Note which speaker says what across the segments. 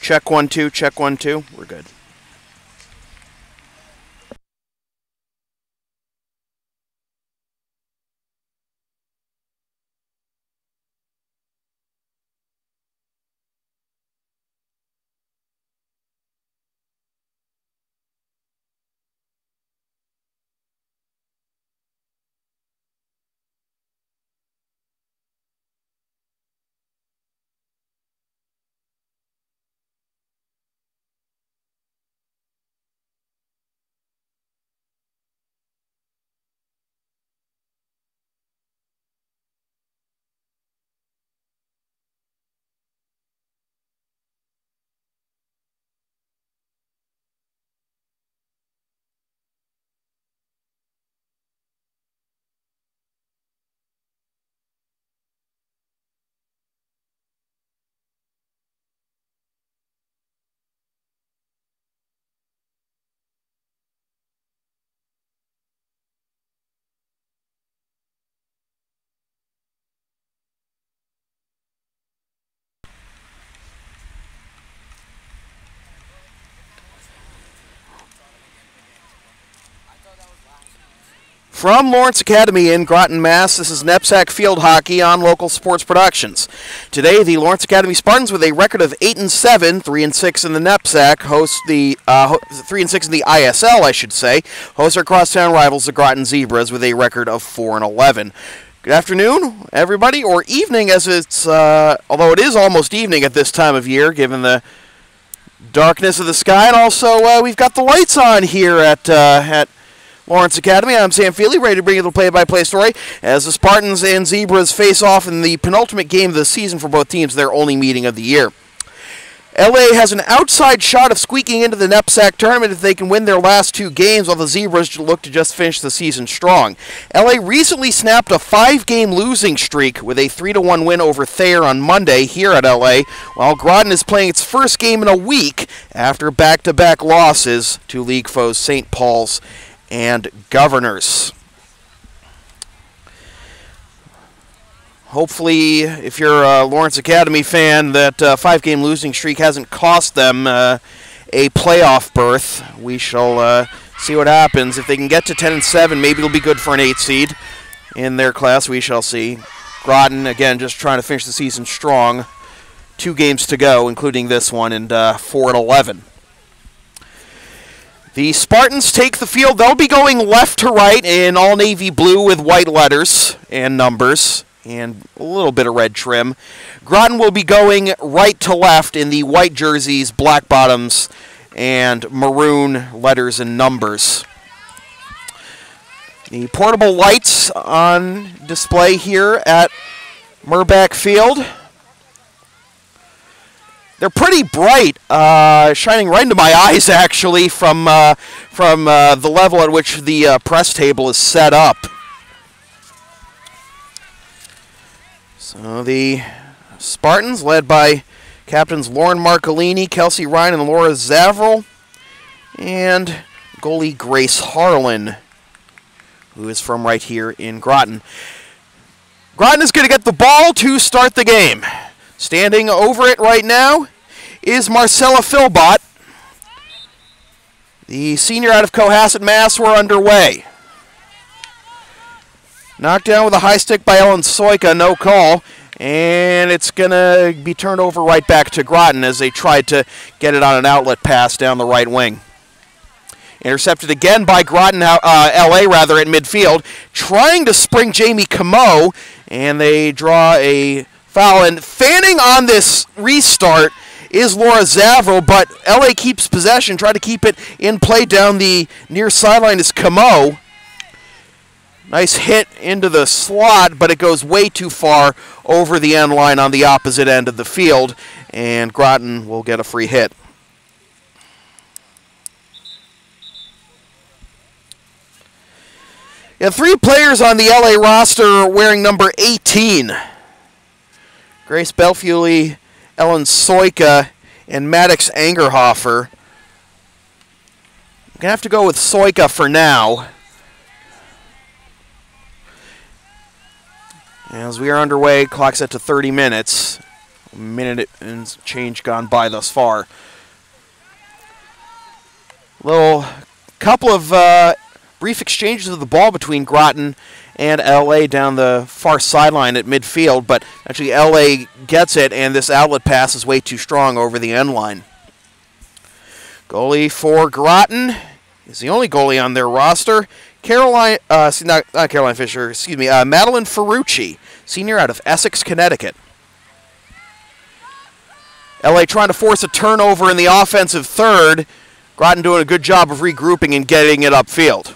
Speaker 1: Check 1, 2, check 1, 2. We're good. From Lawrence Academy in Groton, Mass., this is NEPSAC Field Hockey on Local Sports Productions. Today, the Lawrence Academy Spartans, with a record of 8-7, 3-6 in the NEPSAC, host the 3-6 in the ISL, I should say, host our crosstown rivals, the Groton Zebras, with a record of 4-11. Good afternoon, everybody, or evening, as it's although it is almost evening at this time of year, given the darkness of the sky, and also we've got the lights on here at Lawrence Academy. I'm Sam Feely, ready to bring you the play-by-play story as the Spartans and Zebras face off in the penultimate game of the season for both teams, their only meeting of the year. LA has an outside shot of squeaking into the NEPSAC tournament if they can win their last two games, while the Zebras look to just finish the season strong. LA recently snapped a 5-game losing streak with a 3-1 win over Thayer on Monday here at LA, while Groton is playing its first game in a week after back-to-back losses to league foes St. Paul's and Governors. Hopefully, if you're a Lawrence Academy fan, that 5-game losing streak hasn't cost them a playoff berth. We shall see what happens. If they can get to 10-7, maybe it'll be good for an 8 seed in their class. We shall see. Groton, again, just trying to finish the season strong. 2 games to go, including this one, and 4-11. The Spartans take the field. They'll be going left to right in all navy blue with white letters and numbers and a little bit of red trim. Groton will be going right to left in the white jerseys, black bottoms, and maroon letters and numbers. The portable lights on display here at Murbach Field. They're pretty bright, shining right into my eyes, actually, from the level at which the press table is set up. So the Spartans, led by captains Lauren Marcolini, Kelsey Ryan, and Laura Zavril, and goalie Grace Harlan, who is from right here in Groton. Groton is going to get the ball to start the game. Standing over it right now is Marcella Philbott. The senior out of Cohasset, Mass. We're underway. Knocked down with a high stick by Ellen Soika, no call. And it's going to be turned over right back to Groton as they tried to get it on an outlet pass down the right wing. Intercepted again by Groton, LA rather, at midfield. Trying to spring Jamie Camo, and they draw a foul. And fanning on this restart is Laura Zavril, but LA keeps possession, try to keep it in play down the near sideline is Camo. Nice hit into the slot, but it goes way too far over the end line on the opposite end of the field, and Groton will get a free hit. Yeah, 3 players on the LA roster wearing number 18. Grace Belfuli, Ellen Soika, and Maddox Angerhofer. I'm going to have to go with Soika for now. As we are underway, clock set to 30 minutes. minute and change gone by thus far. Couple of brief exchanges of the ball between Groton and LA down the far sideline at midfield, but actually LA gets it, and this outlet pass is way too strong over the end line. Goalie for Groton is the only goalie on their roster. Madeline Ferrucci, senior out of Essex, Connecticut. LA trying to force a turnover in the offensive third. Groton doing a good job of regrouping and getting it upfield.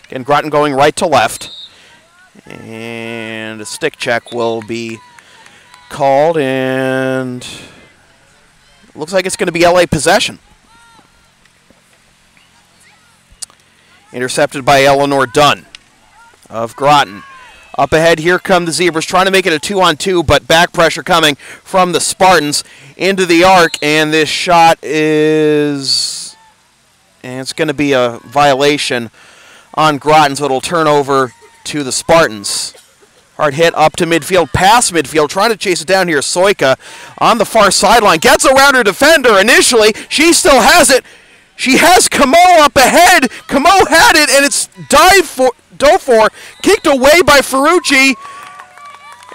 Speaker 1: Again, Groton going right to left. And a stick check will be called, and looks like it's going to be LA possession. Intercepted by Eleanor Dunn of Groton. Up ahead, here come the Zebras, trying to make it a 2-on-2, but back pressure coming from the Spartans into the arc, and this shot is... and it's going to be a violation on Groton, so it'll turn over to the Spartans. Hard hit up to midfield, past midfield, trying to chase it down here. Soika on the far sideline, gets around her defender initially. She still has it. She has Camo up ahead. Camo had it, and it's dove for, kicked away by Ferrucci,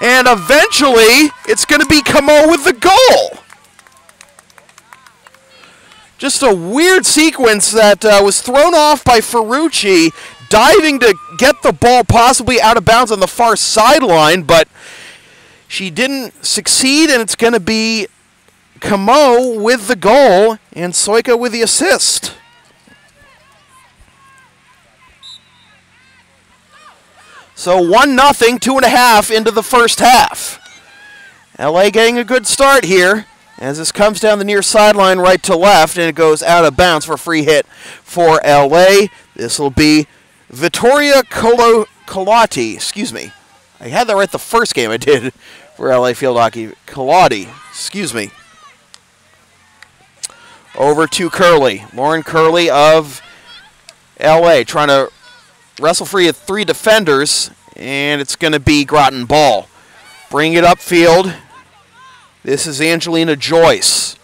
Speaker 1: and eventually it's going to be Camo with the goal. Just a weird sequence that was thrown off by Ferrucci, diving to get the ball possibly out of bounds on the far sideline, but she didn't succeed, and it's going to be Camo with the goal and Soika with the assist. So 1-0, 2.5 into the first half. LA getting a good start here as this comes down the near sideline right to left, and it goes out of bounds for a free hit for LA. This will be Vittoria Colati. Excuse me. I had that right the first game I did for LA Field Hockey. Colati. Excuse me. Over to Curley. Lauren Curley of LA trying to wrestle free of 3 defenders, and it's going to be Groton ball. Bring it upfield. This is Angelina Joyce.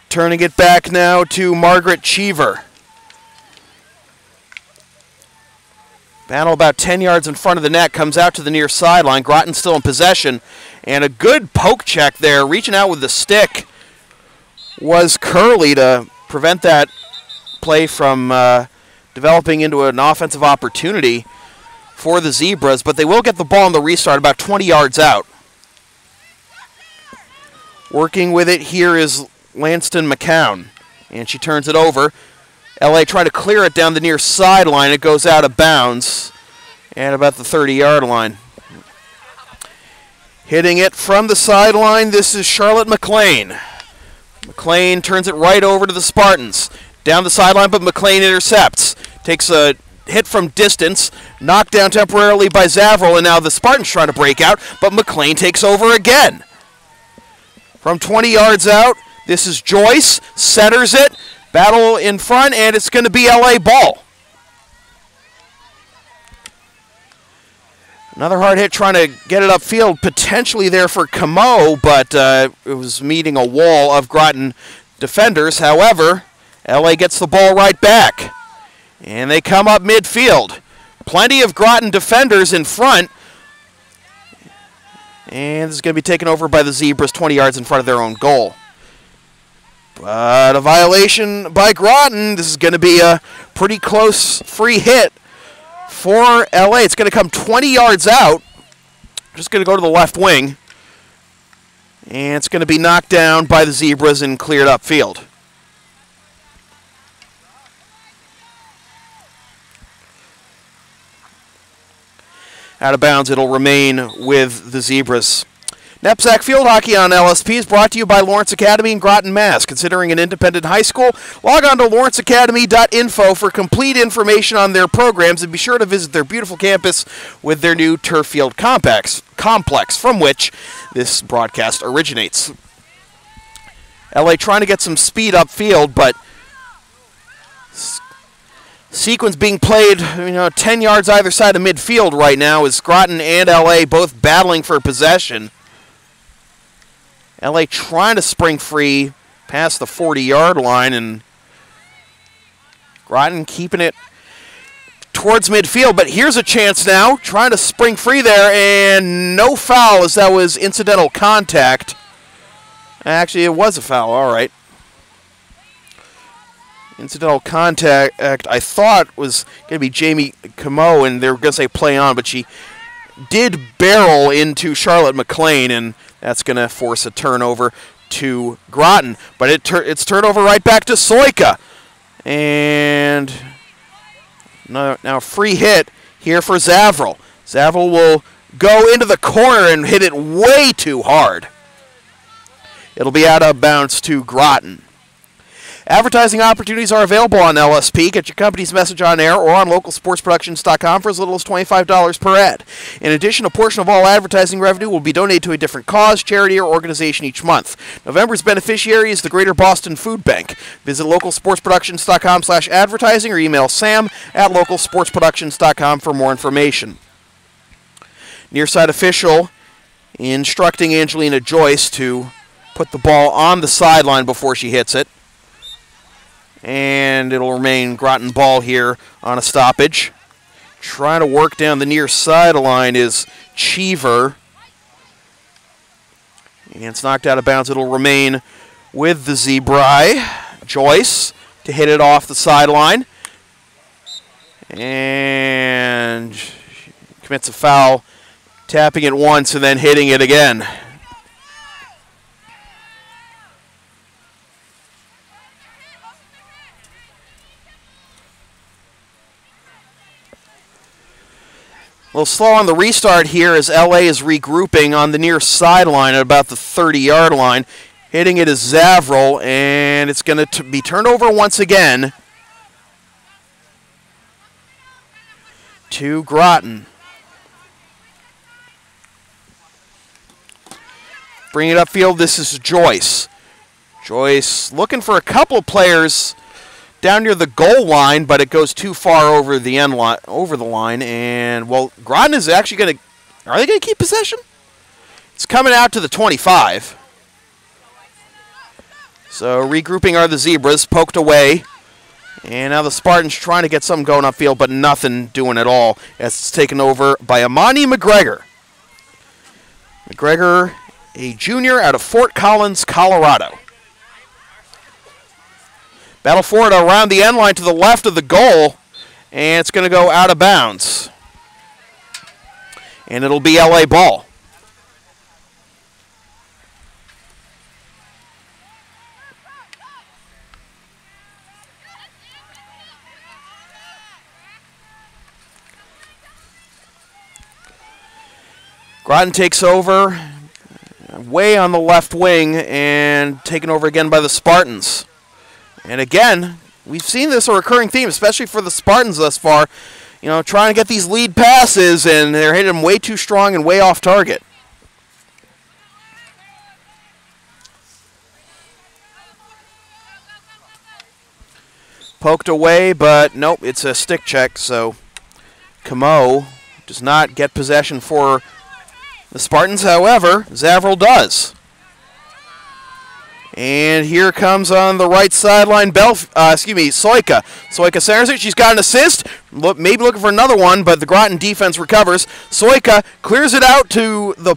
Speaker 1: Turning it back now to Margaret Cheever. Battle about 10 yards in front of the net, comes out to the near sideline. Groton still in possession, and a good poke check there. Reaching out with the stick was Curley to prevent that play from developing into an offensive opportunity for the Zebras, but they will get the ball in the restart about 20 yards out. Working with it here is Lanston McCown, and she turns it over. LA trying to clear it down the near sideline. It goes out of bounds at about the 30-yard line. Hitting it from the sideline, this is Charlotte McLean. McLean turns it right over to the Spartans. Down the sideline, but McLean intercepts. Takes a hit from distance, knocked down temporarily by Zavril, and now the Spartans trying to break out, but McLean takes over again. From 20 yards out, this is Joyce, centers it, battle in front, and it's going to be LA ball. Another hard hit trying to get it upfield, potentially there for Camo, but it was meeting a wall of Groton defenders. However, LA gets the ball right back, and they come up midfield. Plenty of Groton defenders in front, and this is going to be taken over by the Zebras 20 yards in front of their own goal. But a violation by Groton. This is going to be a pretty close free hit for LA. It's going to come 20 yards out. Just going to go to the left wing. And it's going to be knocked down by the Zebras and cleared upfield. Out of bounds, it'll remain with the Zebras. NEPSAC Field Hockey on LSP is brought to you by Lawrence Academy in Groton, Mass. Considering an independent high school, log on to lawrenceacademy.info for complete information on their programs, and be sure to visit their beautiful campus with their new turf field complex from which this broadcast originates. LA trying to get some speed upfield, but Sequence being played, 10 yards either side of midfield right now is Groton and LA both battling for possession. LA trying to spring free past the 40-yard line, and Groton keeping it towards midfield. But here's a chance now, trying to spring free there, and no foul as that was incidental contact. Actually, it was a foul, all right. Incidental contact, I thought was going to be Jamie Camo, and they were going to say play on, but she did barrel into Charlotte McLean, and that's going to force a turnover to Groton. But it's turnover right back to Soika. And now a free hit here for Zavril. Zavril will go into the corner and hit it way too hard. It'll be out of bounds to Groton. Advertising opportunities are available on LSP. Get your company's message on air or on localsportsproductions.com for as little as $25 per ad. In addition, a portion of all advertising revenue will be donated to a different cause, charity, or organization each month. November's beneficiary is the Greater Boston Food Bank. Visit localsportsproductions.com/advertising or email sam@localsportsproductions.com for more information. Nearside official instructing Angelina Joyce to put the ball on the sideline before she hits it. And it'll remain Groton ball here on a stoppage. Trying to work down the near sideline is Cheever. And it's knocked out of bounds. It'll remain with the Zebrai. Joyce to hit it off the sideline. And commits a foul, tapping it once and then hitting it again. A little slow on the restart here as LA is regrouping on the near sideline at about the 30-yard line. Hitting it is Zavril, and it's going to be turned over once again to Groton. Bring it upfield, this is Joyce. Joyce looking for a couple of players down near the goal line, but it goes too far over the end line, and well, Groton is actually going to. Are they going to keep possession? It's coming out to the 25. So regrouping are the Zebras, poked away, and now the Spartans trying to get something going upfield, but nothing doing at all. As it's taken over by Amani McGregor. McGregor, a junior out of Fort Collins, Colorado. Battle for it around the end line to the left of the goal, and it's going to go out of bounds. And it'll be LA ball. Groton takes over way on the left wing and taken over again by the Spartans. And again, we've seen this a recurring theme, especially for the Spartans thus far, trying to get these lead passes, and they're hitting them way too strong and way off target. Poked away, but nope, it's a stick check, so Camo does not get possession for the Spartans. However, Zavril does. And here comes on the right sideline, Soika. Soika centers it. She's got an assist. Maybe looking for another one, but the Groton defense recovers. Soika clears it out to the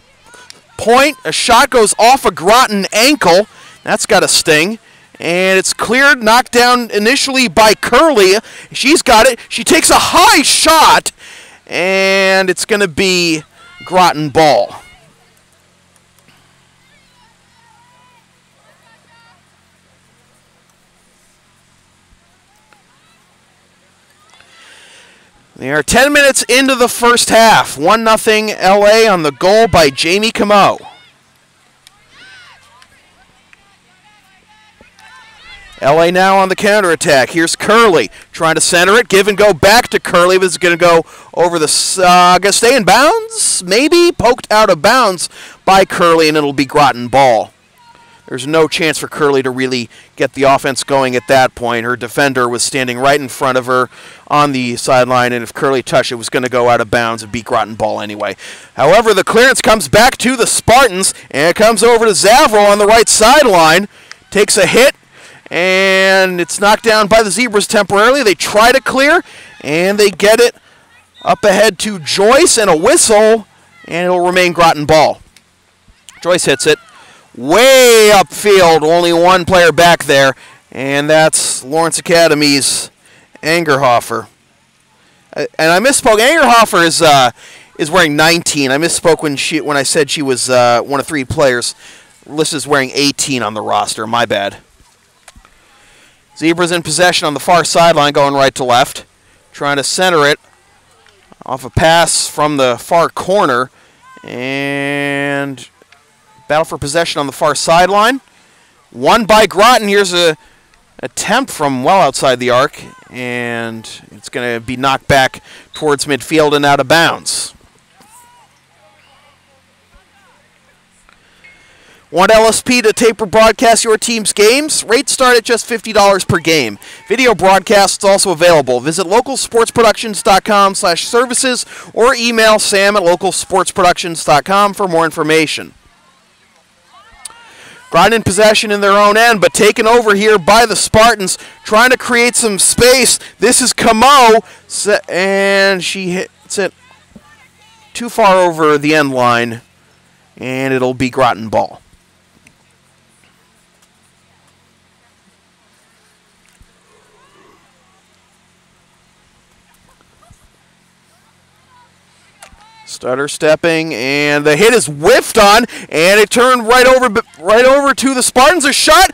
Speaker 1: point. A shot goes off a Groton ankle. That's got a sting. And it's cleared, knocked down initially by Curley. She's got it. She takes a high shot, and it's going to be Groton ball. They are 10 minutes into the first half. 1-0 LA on the goal by Jamie Camo. LA now on the counterattack. Here's Curley trying to center it. Give and go back to Curley. This is going to go over the Saga. Stay in bounds? Maybe poked out of bounds by Curley, and it'll be Groton ball. There's no chance for Curley to really get the offense going at that point. Her defender was standing right in front of her on the sideline, and if Curley touched it, was going to go out of bounds and be Groton ball anyway. However, the clearance comes back to the Spartans, and it comes over to Zavril on the right sideline. Takes a hit, and it's knocked down by the Zebras temporarily. They try to clear, and they get it up ahead to Joyce, and a whistle, and it'll remain Groton ball. Joyce hits it way upfield, only one player back there, and that's Lawrence Academy's Angerhofer. And I misspoke. Angerhofer is wearing 19. I misspoke when I said she was one of 3 players. List is wearing 18 on the roster. My bad. Zebras in possession on the far sideline, going right to left, trying to center it off a pass from the far corner, and battle for possession on the far sideline. Won by Groton. Here's a attempt from well outside the arc, and it's going to be knocked back towards midfield and out of bounds. Want LSP to tape or broadcast your team's games? Rates start at just $50 per game. Video broadcasts also available. Visit localsportsproductions.com/services or email sam@localsportsproductions.com for more information. Groton in possession in their own end, but taken over here by the Spartans, trying to create some space. This is Camo, and she hits it too far over the end line, and it'll be Groton ball. Stutter stepping, and the hit is whiffed on, and it turned right over to the Spartans. A shot,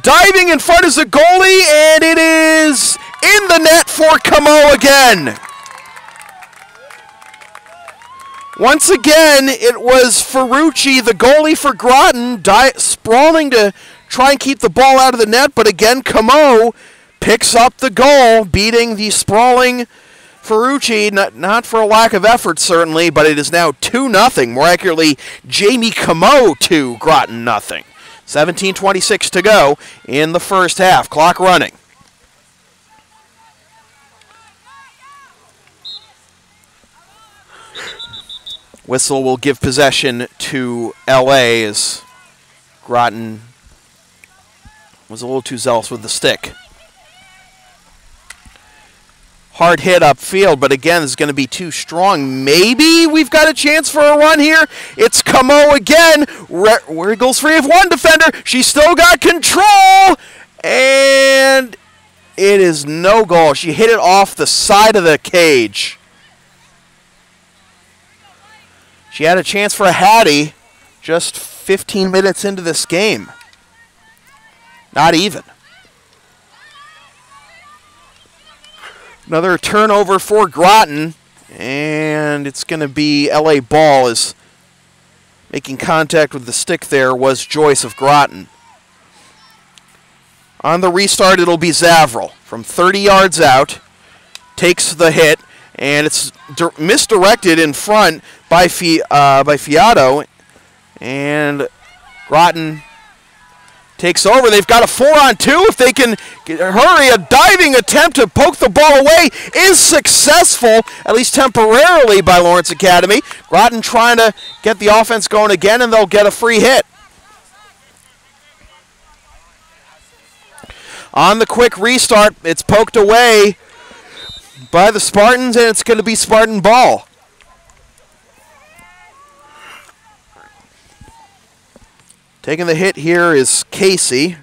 Speaker 1: diving in front is the goalie, and it is in the net for Camo again. Once again, it was Ferrucci, the goalie for Groton, sprawling to try and keep the ball out of the net, but again, Camo picks up the goal, beating the sprawling Ferrucci, not for a lack of effort, certainly, but it is now 2-0. More accurately, Jamie Camo 2, Groton 0. 17:26 to go in the first half. Clock running. Whistle will give possession to LA as Groton was a little too zealous with the stick. Hard hit upfield, but again, this is going to be too strong. Maybe we've got a chance for a run here. It's Camo again. Where he goes free of one defender. She's still got control, and it is no goal. She hit it off the side of the cage. She had a chance for a Hattie just 15 minutes into this game. Not even. Another turnover for Groton, and it's going to be LA ball as making contact with the stick there was Joyce of Groton. On the restart, it'll be Zavril from 30 yards out, takes the hit, and it's misdirected in front by Fiato, and Groton takes over. They've got a 4-on-2 if they can hurry. A diving attempt to poke the ball away is successful, at least temporarily, by Lawrence Academy. Groton trying to get the offense going again, and they'll get a free hit. On the quick restart, it's poked away by the Spartans, and it's going to be Spartan ball. Taking the hit here is Casey.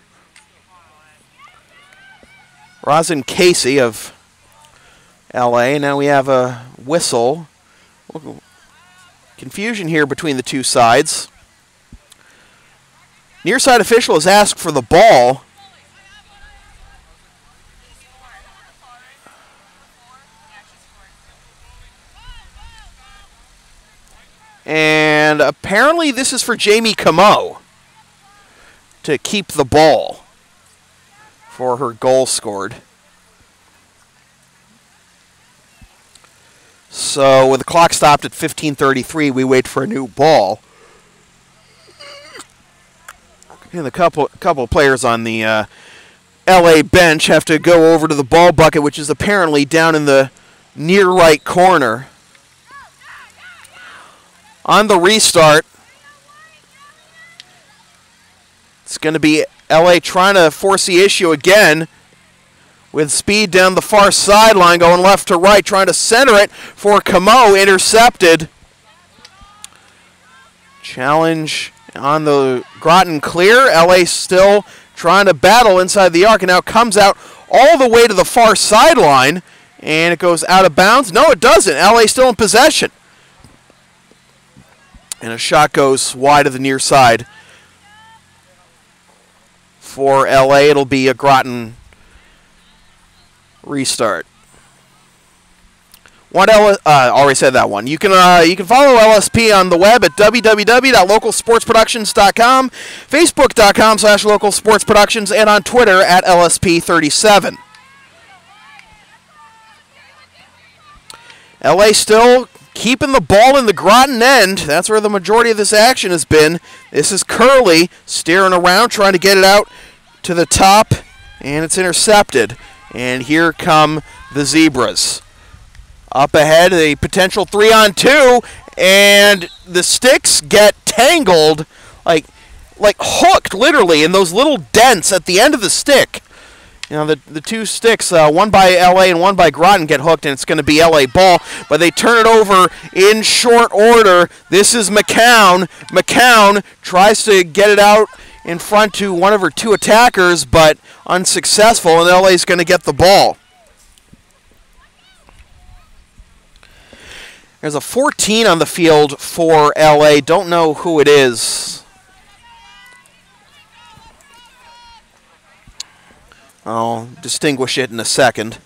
Speaker 1: Rosin Casey of LA. Now we have a whistle. Confusion here between the two sides. Near side official has asked for the ball. And apparently this is for Jamie Camo to keep the ball for her goal scored. So with the clock stopped at 15:33, we wait for a new ball. And the couple of players on the LA bench have to go over to the ball bucket, which is apparently down in the near right corner. On the restart, it's going to be LA trying to force the issue again with speed down the far sideline, going left to right, trying to center it for Camo, intercepted. Challenge on the Groton clear. LA still trying to battle inside the arc, and now comes out all the way to the far sideline, and it goes out of bounds. No, it doesn't. LA still in possession. And a shot goes wide of the near side. For LA, it'll be a Groton restart. Already said that one. You can follow LSP on the web at www.localsportsproductions.com, facebook.com/localsportsproductions, and on Twitter at LSP37. LA still keeping the ball in the Groton end. That's where the majority of this action has been. This is Curley steering around, trying to get it out to the top, and it's intercepted. And here come the Zebras. Up ahead, a potential 3-on-2, and the sticks get tangled, like hooked, literally, in those little dents at the end of the stick. You know, the two sticks, one by LA and one by Groton, get hooked, and it's going to be LA ball. But they turn it over in short order. This is McCown. McCown tries to get it out in front to one of her two attackers, but unsuccessful, and LA's going to get the ball. There's a 14 on the field for LA. Don't know who it is. I'll distinguish it in a second.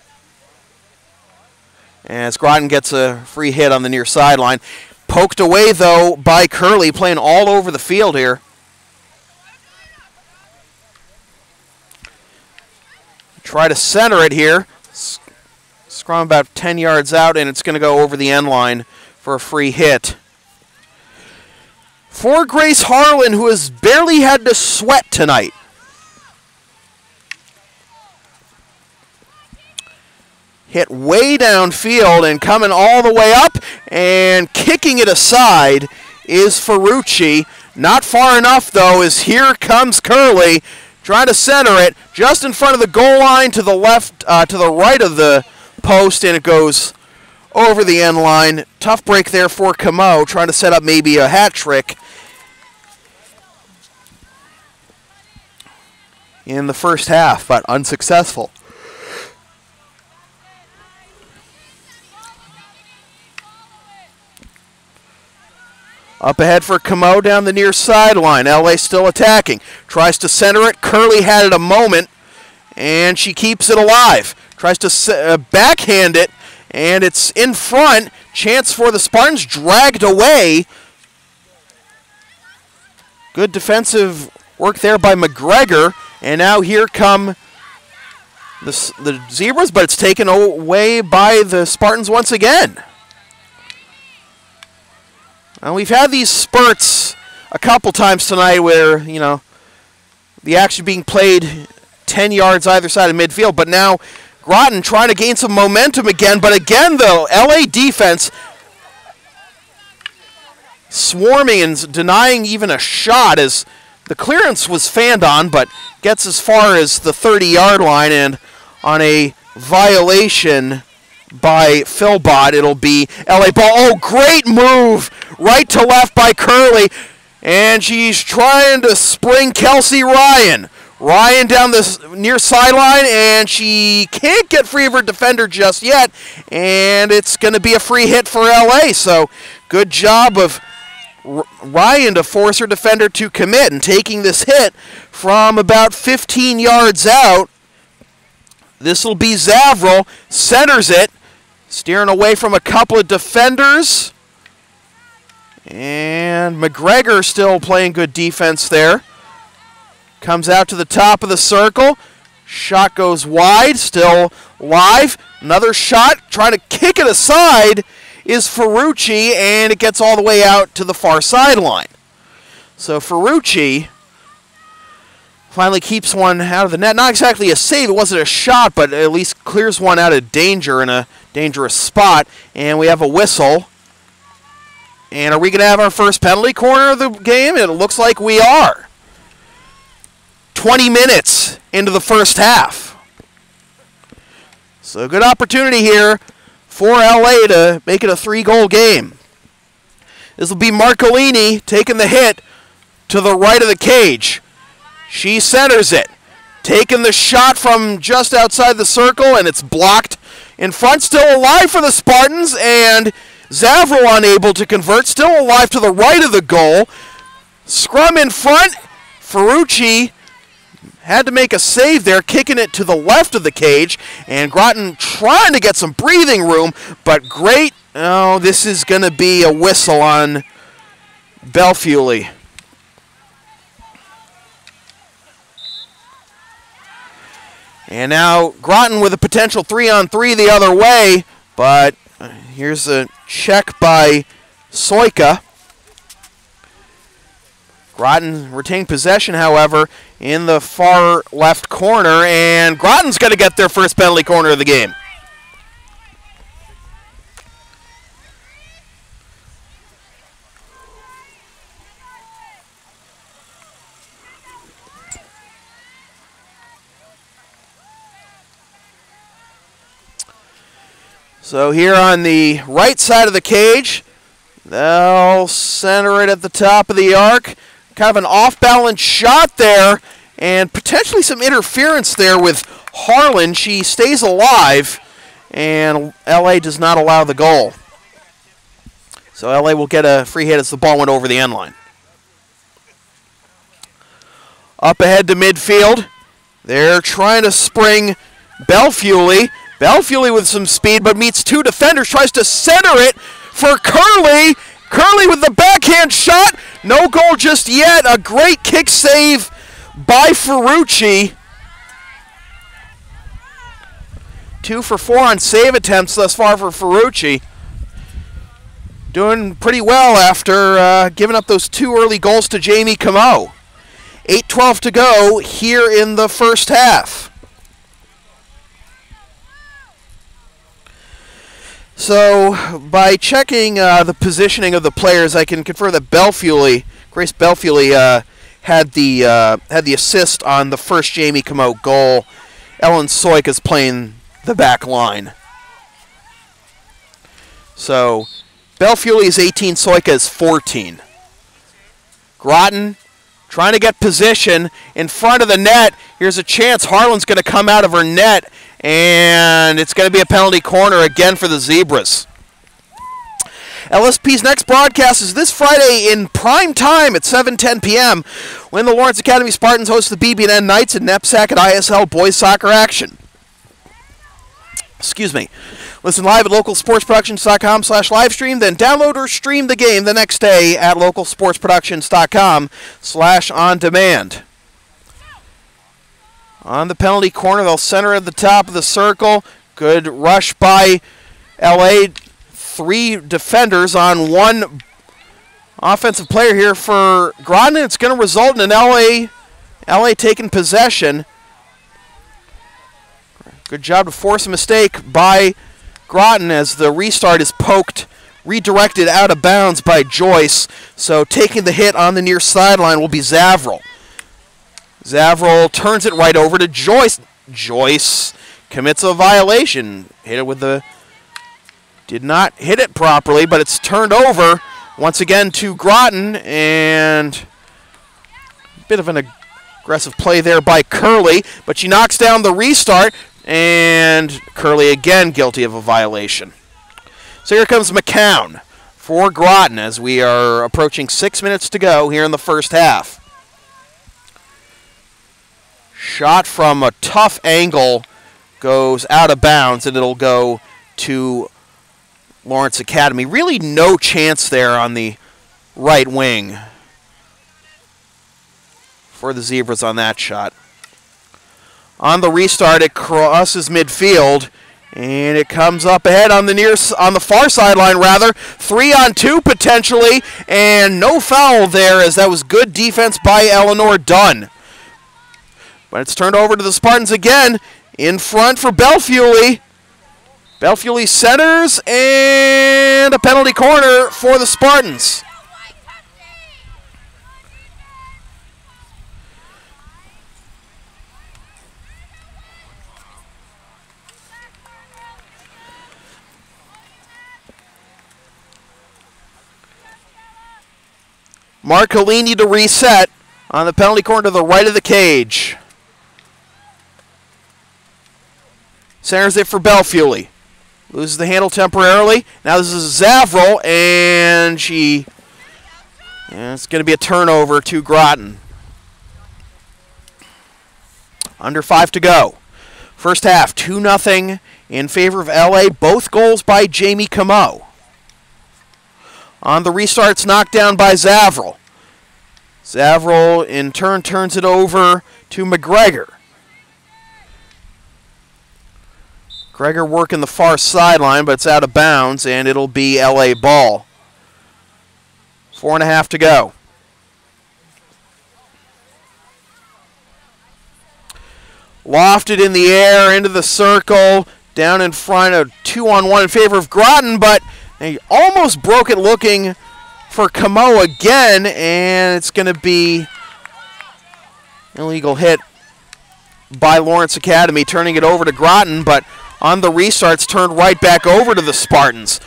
Speaker 1: As Groton gets a free hit on the near sideline. Poked away, though, by Curley, playing all over the field here. Try to center it here. Scrum about 10 yards out, and it's going to go over the end line for a free hit. For Grace Harlan, who has barely had to sweat tonight. Hit way downfield and coming all the way up and kicking it aside is Ferrucci. Not far enough, though, as here comes Curley trying to center it just in front of the goal line to the left, to the right of the post, and it goes over the end line. Tough break there for Camo, trying to set up maybe a hat trick in the first half, but unsuccessful. Up ahead for Camo down the near sideline. LA still attacking. Tries to center it. Curley had it a moment, and she keeps it alive. Tries to backhand it, and it's in front. Chance for the Spartans, dragged away. Good defensive work there by McGregor, and now here come the Zebras, but it's taken away by the Spartans once again. We've had these spurts a couple times tonight where, you know, the action being played 10 yards either side of midfield, but now Groton trying to gain some momentum again, but again, though, LA defense swarming and denying even a shot as the clearance was fanned on, but gets as far as the 30-yard line, and on a violation by Philbot, it'll be LA ball. Oh, great move! Right to left by Curley, and she's trying to spring Kelsey Ryan. Ryan down this near sideline, and she can't get free of her defender just yet, and it's going to be a free hit for LA. So good job of Ryan to force her defender to commit, and taking this hit from about 15 yards out. This will be Zavril, centers it, steering away from a couple of defenders. And McGregor still playing good defense there. Comes out to the top of the circle. Shot goes wide, still live. Another shot, trying to kick it aside is Ferrucci, and it gets all the way out to the far sideline. So Ferrucci Finally keeps one out of the net. Not exactly a save. It wasn't a shot, but at least clears one out of danger in a dangerous spot. And we have a whistle. And are we going to have our first penalty corner of the game? It looks like we are. 20 minutes into the first half. So good opportunity here for LA to make it a 3-goal game. This will be Marcolini taking the hit to the right of the cage. She centers it. Taking the shot from just outside the circle, and it's blocked in front. Still alive for the Spartans, and Zavril unable to convert. Still alive to the right of the goal. Scrum in front. Ferrucci had to make a save there, kicking it to the left of the cage. And Groton trying to get some breathing room, but great. Oh, this is going to be a whistle on Belfiuli. And now Groton with a potential 3-on-3 the other way, but here's a check by Soika. Groton retained possession, however, in the far left corner, and Groton's going to get their first penalty corner of the game. So here on the right side of the cage, they'll center it at the top of the arc. Kind of an off-balance shot there, and potentially some interference there with Harlan. She stays alive, and LA does not allow the goal. So LA will get a free hit as the ball went over the end line. Up ahead to midfield. They're trying to spring Belfiuli. Belfiuli with some speed, but meets two defenders, tries to center it for Curley. Curley with the backhand shot. No goal just yet. A great kick save by Ferrucci. 2 for 4 on save attempts thus far for Ferrucci. Doing pretty well after giving up those 2 early goals to Jamie Camo. 8:12 to go here in the first half. So, by checking the positioning of the players, I can confirm that Grace Belfiuli, had the assist on the first Jamie Camo goal. Ellen Soik is playing the back line. So, Belfiuli is 18, Soika is 14. Groton trying to get position in front of the net. Here's a chance. Harlan's going to come out of her net, and it's going to be a penalty corner again for the Zebras. LSP's next broadcast is this Friday in prime time at 7:10 p.m. when the Lawrence Academy Spartans host the BB&N Knights and NEPSAC at ISL boys soccer action. Excuse me. Listen live at localsportsproductions.com/livestream, then download or stream the game the next day at localsportsproductions.com/on-demand. On the penalty corner, they'll center at the top of the circle. Good rush by LA. 3 defenders on 1 offensive player here for Groton. It's going to result in an LA taking possession. Good job to force a mistake by Groton as the restart is redirected out of bounds by Joyce. So taking the hit on the near sideline will be Zavril. Zavril turns it right over to Joyce. Joyce commits a violation. Hit it with the... Did not hit it properly, but it's turned over once again to Groton, and a bit of an aggressive play there by Curley, but she knocks down the restart, and Curley again guilty of a violation. So here comes McCown for Groton as we are approaching 6 minutes to go here in the first half. Shot from a tough angle goes out of bounds, and it'll go to Lawrence Academy. Really no chance there on the right wing for the Zebras on that shot. On the restart, it crosses midfield, and it comes up ahead on the far sideline rather. 3-on-2 potentially, and no foul there as that was good defense by Eleanor Dunn. But it's turned over to the Spartans again. In front for Belfuli. Belfuli centers, and a penalty corner for the Spartans. Marcolini to reset on the penalty corner to the right of the cage. Centers it for Belfuli. Loses the handle temporarily. Now this is Zavril, and it's going to be a turnover to Groton. Under 5 to go. First half, 2-0 in favor of LA. Both goals by Jamie Camo. On the restarts, knocked down by Zavril. Zavril, in turn, turns it over to McGregor. McGregor working the far sideline, but it's out of bounds, and it'll be LA ball. 4.5 to go. Lofted in the air, into the circle, down in front of 2-on-1 in favor of Groton, but they almost broke it looking for Camo again, and it's going to be an illegal hit by Lawrence Academy, turning it over to Groton, but on the restarts turned right back over to the Spartans.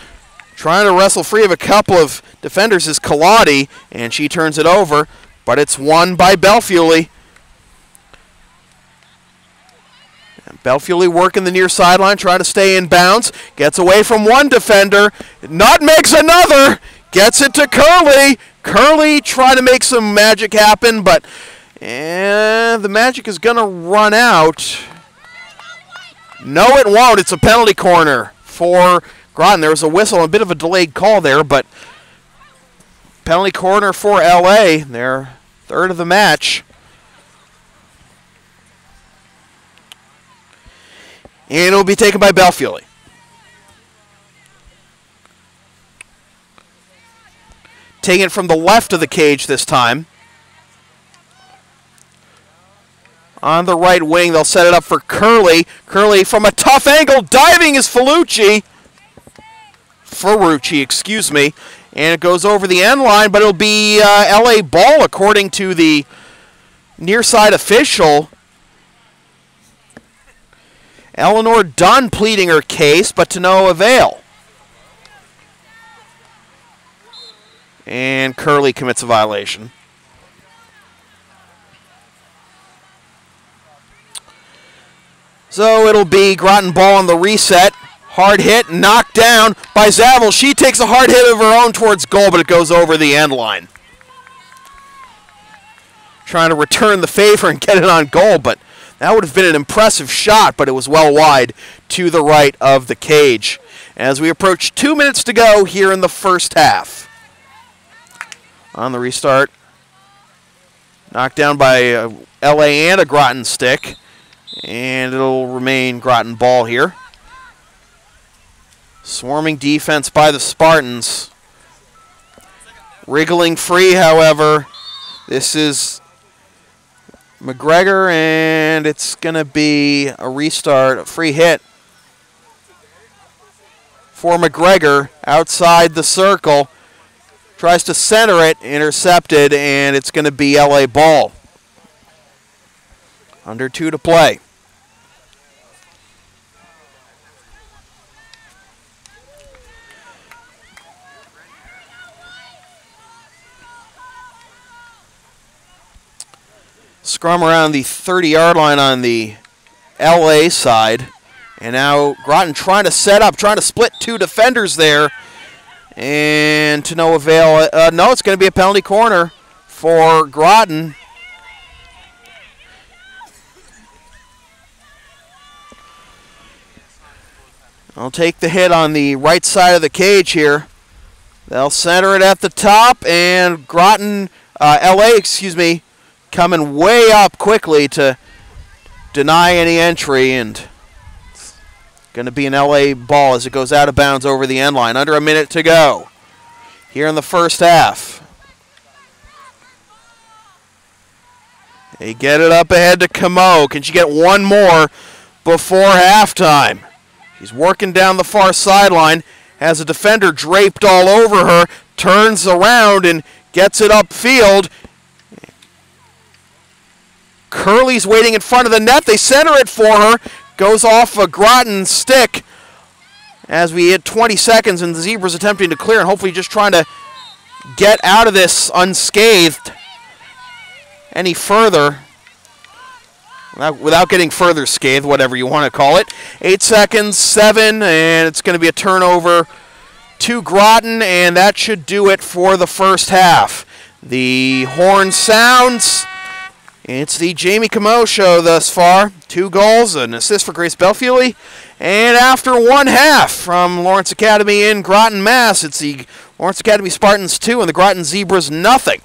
Speaker 1: Trying to wrestle free of a couple of defenders is Kaladi, and she turns it over, but it's won by Belfuli. Belfuli working the near sideline, trying to stay in bounds. Gets away from one defender. Nutmegs another. Gets it to Curley. Curley trying to make some magic happen, but the magic is going to run out. No, it won't. It's a penalty corner for Groton. There was a whistle, a bit of a delayed call there, but penalty corner for LA. Their third of the match. And it will be taken by Belfuli. Taking it from the left of the cage this time. On the right wing, they'll set it up for Curley. Curley from a tough angle, diving is Ferrucci, excuse me. And it goes over the end line, but it'll be LA ball according to the near side official. Eleanor Dunn pleading her case, but to no avail. And Curley commits a violation. So it'll be Groton ball on the reset. Hard hit, knocked down by Zavril. She takes a hard hit of her own towards goal, but it goes over the end line. Trying to return the favor and get it on goal, but that would have been an impressive shot, but it was well wide to the right of the cage. As we approach 2 minutes to go here in the first half. On the restart, knocked down by LA and a Groton stick, and it'll remain Groton ball here. Swarming defense by the Spartans. Wriggling free, however. This is McGregor, and it's going to be a restart, a free hit for McGregor outside the circle. Tries to center it, intercepted, and it's going to be LA ball. Under 2 to play. Scrum around the 30-yard line on the LA side. And now Groton trying to set up, trying to split 2 defenders there. And to no avail. No, it's going to be a penalty corner for Groton. I'll take the hit on the right side of the cage here. They'll center it at the top, and Groton, LA, excuse me, coming way up quickly to deny any entry, and it's going to be an LA ball as it goes out of bounds over the end line. Under a minute to go here in the first half. They get it up ahead to Camo. Can she get one more before halftime? She's working down the far sideline, has a defender draped all over her, turns around and gets it upfield. Curley's waiting in front of the net. They center it for her. Goes off a Groton stick as we hit 20 seconds and the Zebras attempting to clear and hopefully just trying to get out of this unscathed any further. Without getting further scathed, whatever you want to call it. 8 seconds, 7, and it's going to be a turnover to Groton, and that should do it for the first half. The horn sounds. It's the Jamie Camo show thus far. 2 goals, an assist for Grace Belfiely. And after one half from Lawrence Academy in Groton, Mass., it's the Lawrence Academy Spartans 2 and the Groton Zebras nothing.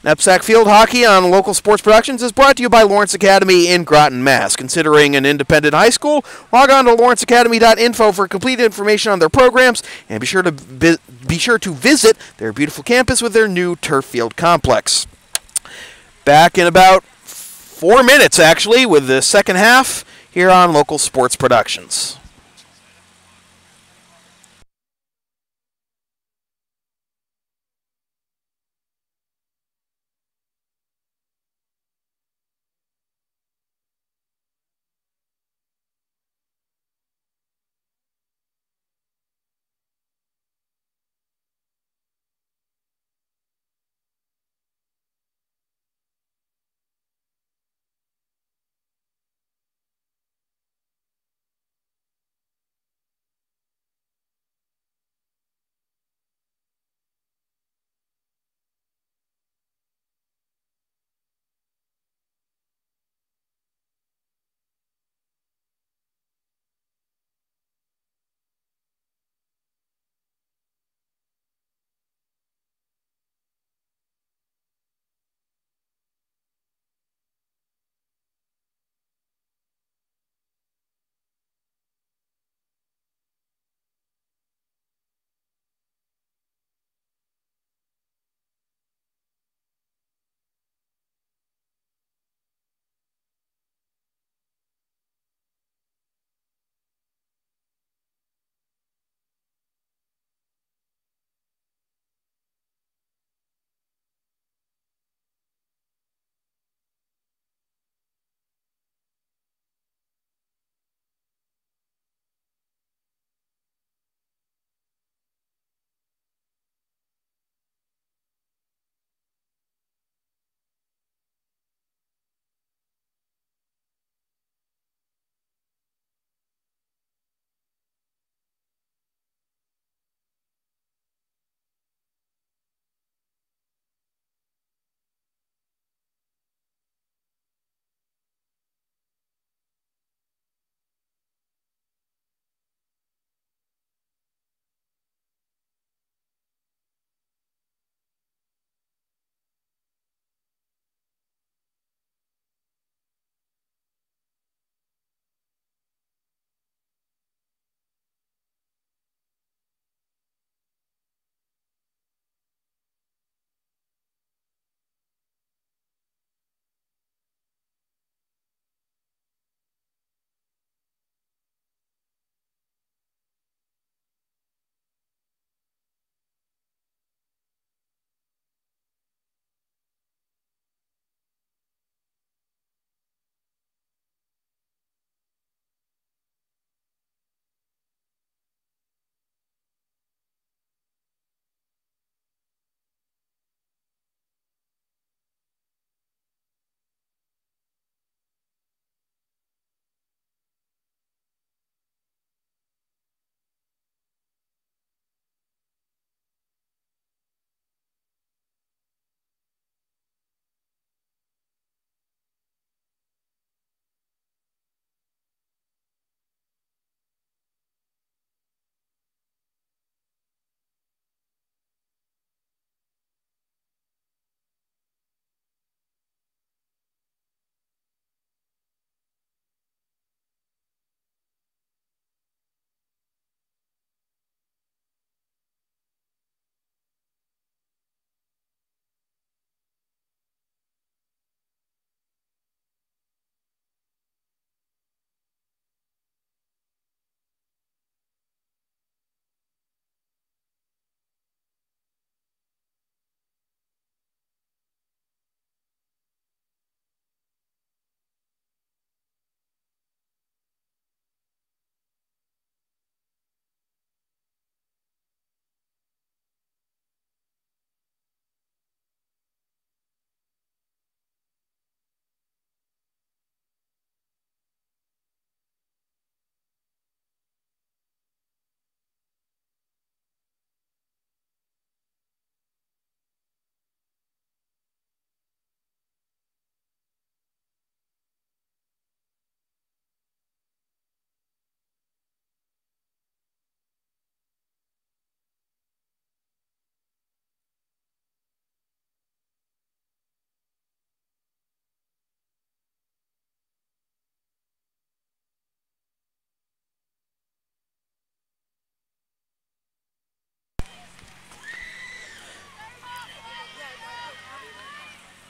Speaker 1: NEPSAC Field Hockey on Local Sports Productions is brought to you by Lawrence Academy in Groton, Mass. Considering an independent high school, log on to lawrenceacademy.info for complete information on their programs, and be sure to visit their beautiful campus with their new turf field complex. Back in about 4 minutes, actually, with the second half here on Local Sports Productions.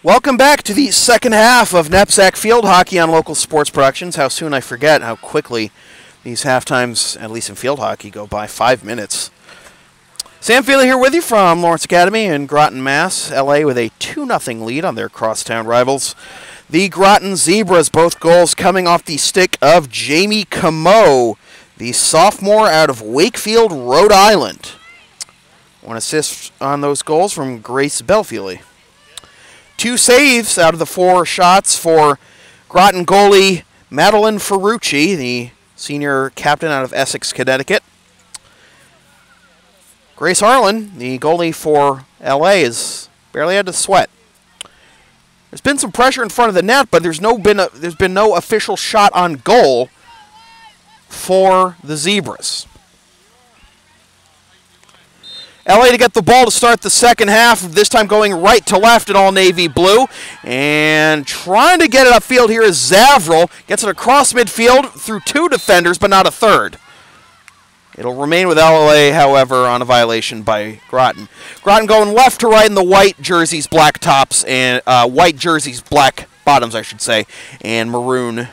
Speaker 1: Welcome back to the second half of NEPSAC Field Hockey on Local Sports Productions. How soon I forget how quickly these halftimes, at least in field hockey, go by. 5 minutes. Sam Feely here with you from Lawrence Academy in Groton, Mass. LA with a 2-0 lead on their crosstown rivals. The Groton Zebras, both goals coming off the stick of Jamie Camo, the sophomore out of Wakefield, Rhode Island. One assist on those goals from Grace Belfeely. 2 saves out of the 4 shots for Groton goalie Madeline Ferrucci, the senior captain out of Essex, Connecticut. Grace Harlan, the goalie for LA, has barely had to sweat. There's been some pressure in front of the net, but there's been no official shot on goal for the Zebras. LA to get the ball to start the second half, this time going right to left in all navy blue. And trying to get it upfield here is Zavril. Gets it across midfield through 2 defenders, but not a third. It'll remain with LA, however, on a violation by Groton. Groton going left to right in the white jerseys, black tops, and white jerseys, black bottoms, I should say, and maroon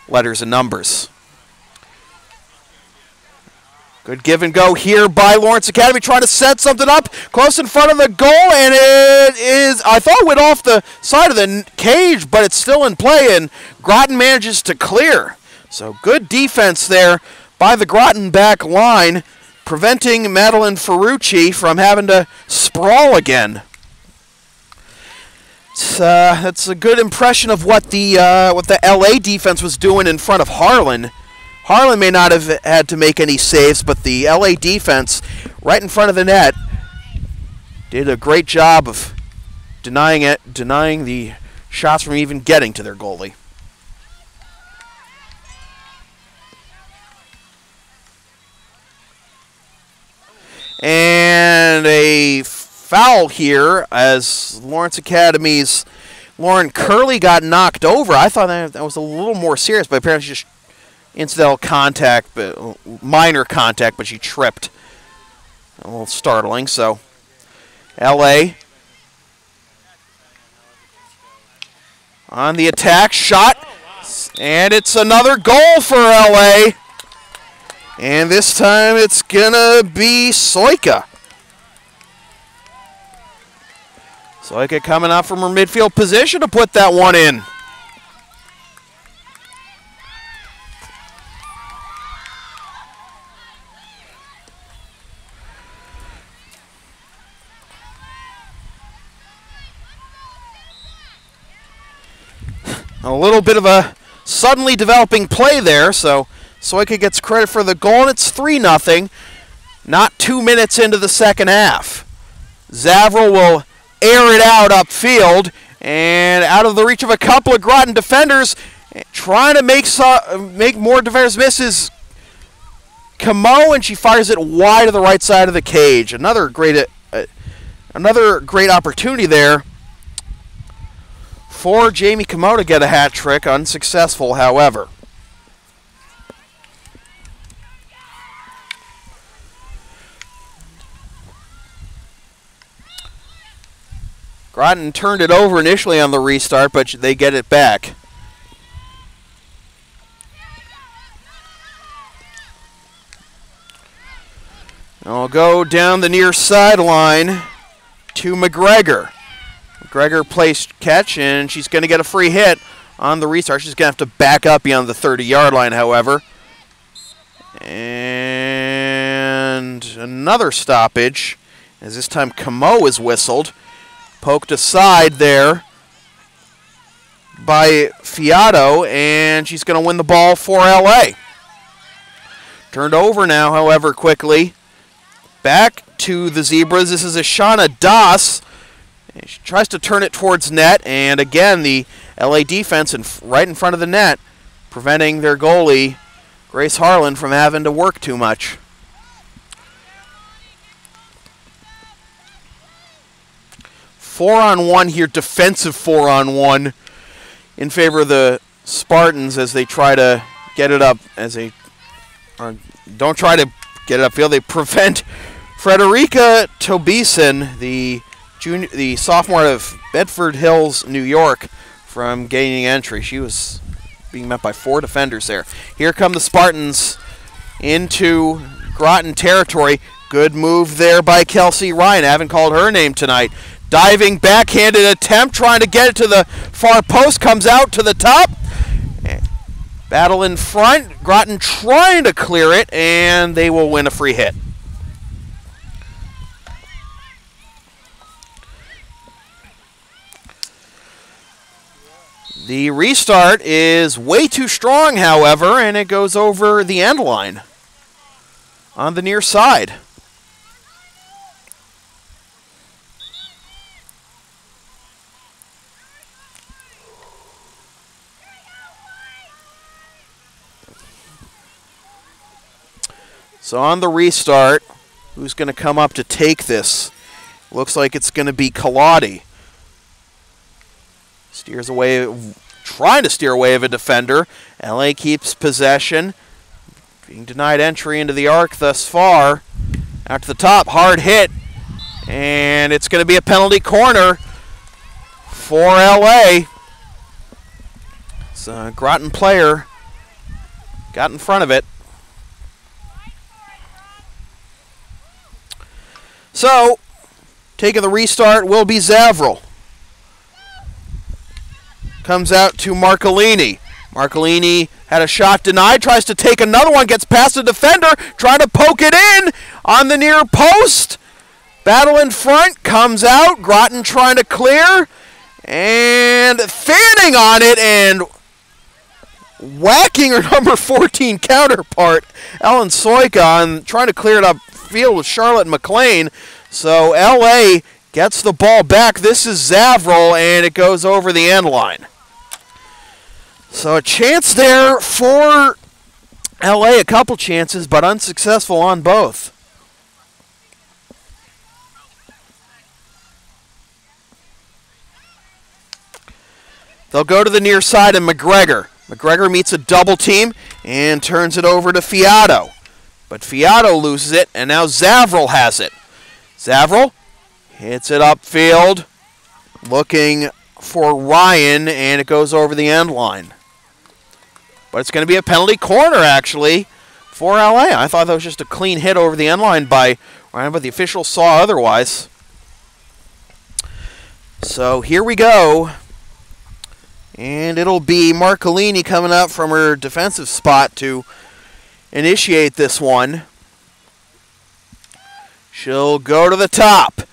Speaker 1: letters and numbers. Good give and go here by Lawrence Academy, trying to set something up close in front of the goal, and it is, I thought it went off the side of the cage, but it's still in play, and Groton manages to clear. So good defense there by the Groton back line, preventing Madeline Ferrucci from having to sprawl again. That's a good impression of what the LA defense was doing in front of Harlan. Harlan may not have had to make any saves, but the LA defense right in front of the net did a great job of denying the shots from even getting to their goalie. And a foul here as Lawrence Academy's Lauren Curley got knocked over. I thought that was a little more serious, but apparently just incidental contact, but minor contact, but she tripped. A little startling. So LA on the attack, shot, and it's another goal for LA. And this time it's gonna be Soika. Soika coming out from her midfield position to put that one in. A little bit of a suddenly developing play there, so Soika gets credit for the goal, and it's 3-0, not 2 minutes into the second half. Zavril will air it out upfield, and out of the reach of a couple of Groton defenders, trying to make more defenders misses Camo, and she fires it wide to the right side of the cage. Another great opportunity there for Jamie Camo to get a hat trick, unsuccessful, however. Groton turned it over initially on the restart, but they get it back. I'll go down the near sideline to McGregor. McGregor placed catch, and she's going to get a free hit on the restart. She's going to have to back up beyond the 30-yard line, however. And another stoppage, as this time Camo is whistled. Poked aside there by Fiato, and she's going to win the ball for LA. Turned over now, however, quickly. Back to the Zebras. This is Ashana Das. She tries to turn it towards net, and again, the LA defense right in front of the net, preventing their goalie, Grace Harlan, from having to work too much. Four-on-one here, defensive 4-on-1 in favor of the Spartans as they try to get it up, don't try to get it upfield. They prevent Frederica Tobison, the the sophomore out of Bedford Hills, New York, from gaining entry. She was being met by 4 defenders there. Here come the Spartans into Groton territory. Good move there by Kelsey Ryan. I haven't called her name tonight. Diving backhanded attempt, trying to get it to the far post, comes out to the top. Battle in front. Groton trying to clear it, and they will win a free hit. The restart is way too strong, however, and it goes over the end line on the near side. So on the restart, who's going to come up to take this? Looks like it's going to be Kaladi. Steers away, trying to steer away of a defender. LA keeps possession. Being denied entry into the arc thus far. Out to the top, hard hit. And it's going to be a penalty corner for LA. So a Groton player got in front of it. So, taking the restart will be Zavril. Comes out to Marcolini. Marcolini had a shot denied, tries to take another one, gets past the defender, trying to poke it in on the near post. Battle in front, comes out, Groton trying to clear, and fanning on it and whacking her number 14 counterpart, Ellen Soika, trying to clear it upfield with Charlotte McLean. So LA gets the ball back. This is Zavril, and it goes over the end line. So a chance there for LA, a couple chances, but unsuccessful on both. They'll go to the near side and McGregor. McGregor meets a double team and turns it over to Fiato. But Fiato loses it, and now Zavril has it. Zavril hits it upfield, looking for Ryan, and it goes over the end line. But it's going to be a penalty corner, actually, for LA. I thought that was just a clean hit over the end line by Ryan, but the officials saw otherwise. So here we go. And it'll be Marcolini coming up from her defensive spot to initiate this one. She'll go to the top.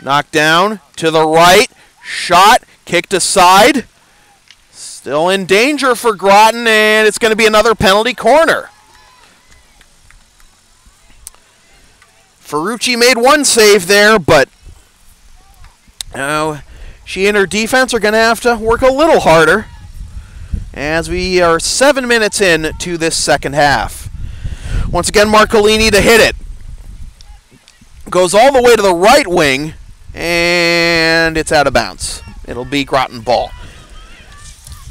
Speaker 1: Knocked down to the right. Shot, kicked aside. Still in danger for Groton, and it's going to be another penalty corner. Ferrucci made one save there, but she and her defense are going to have to work a little harder as we are 7 minutes in to this second half. Once again, Marcolini to hit it. Goes all the way to the right wing, and it's out of bounds. It'll be Groton ball.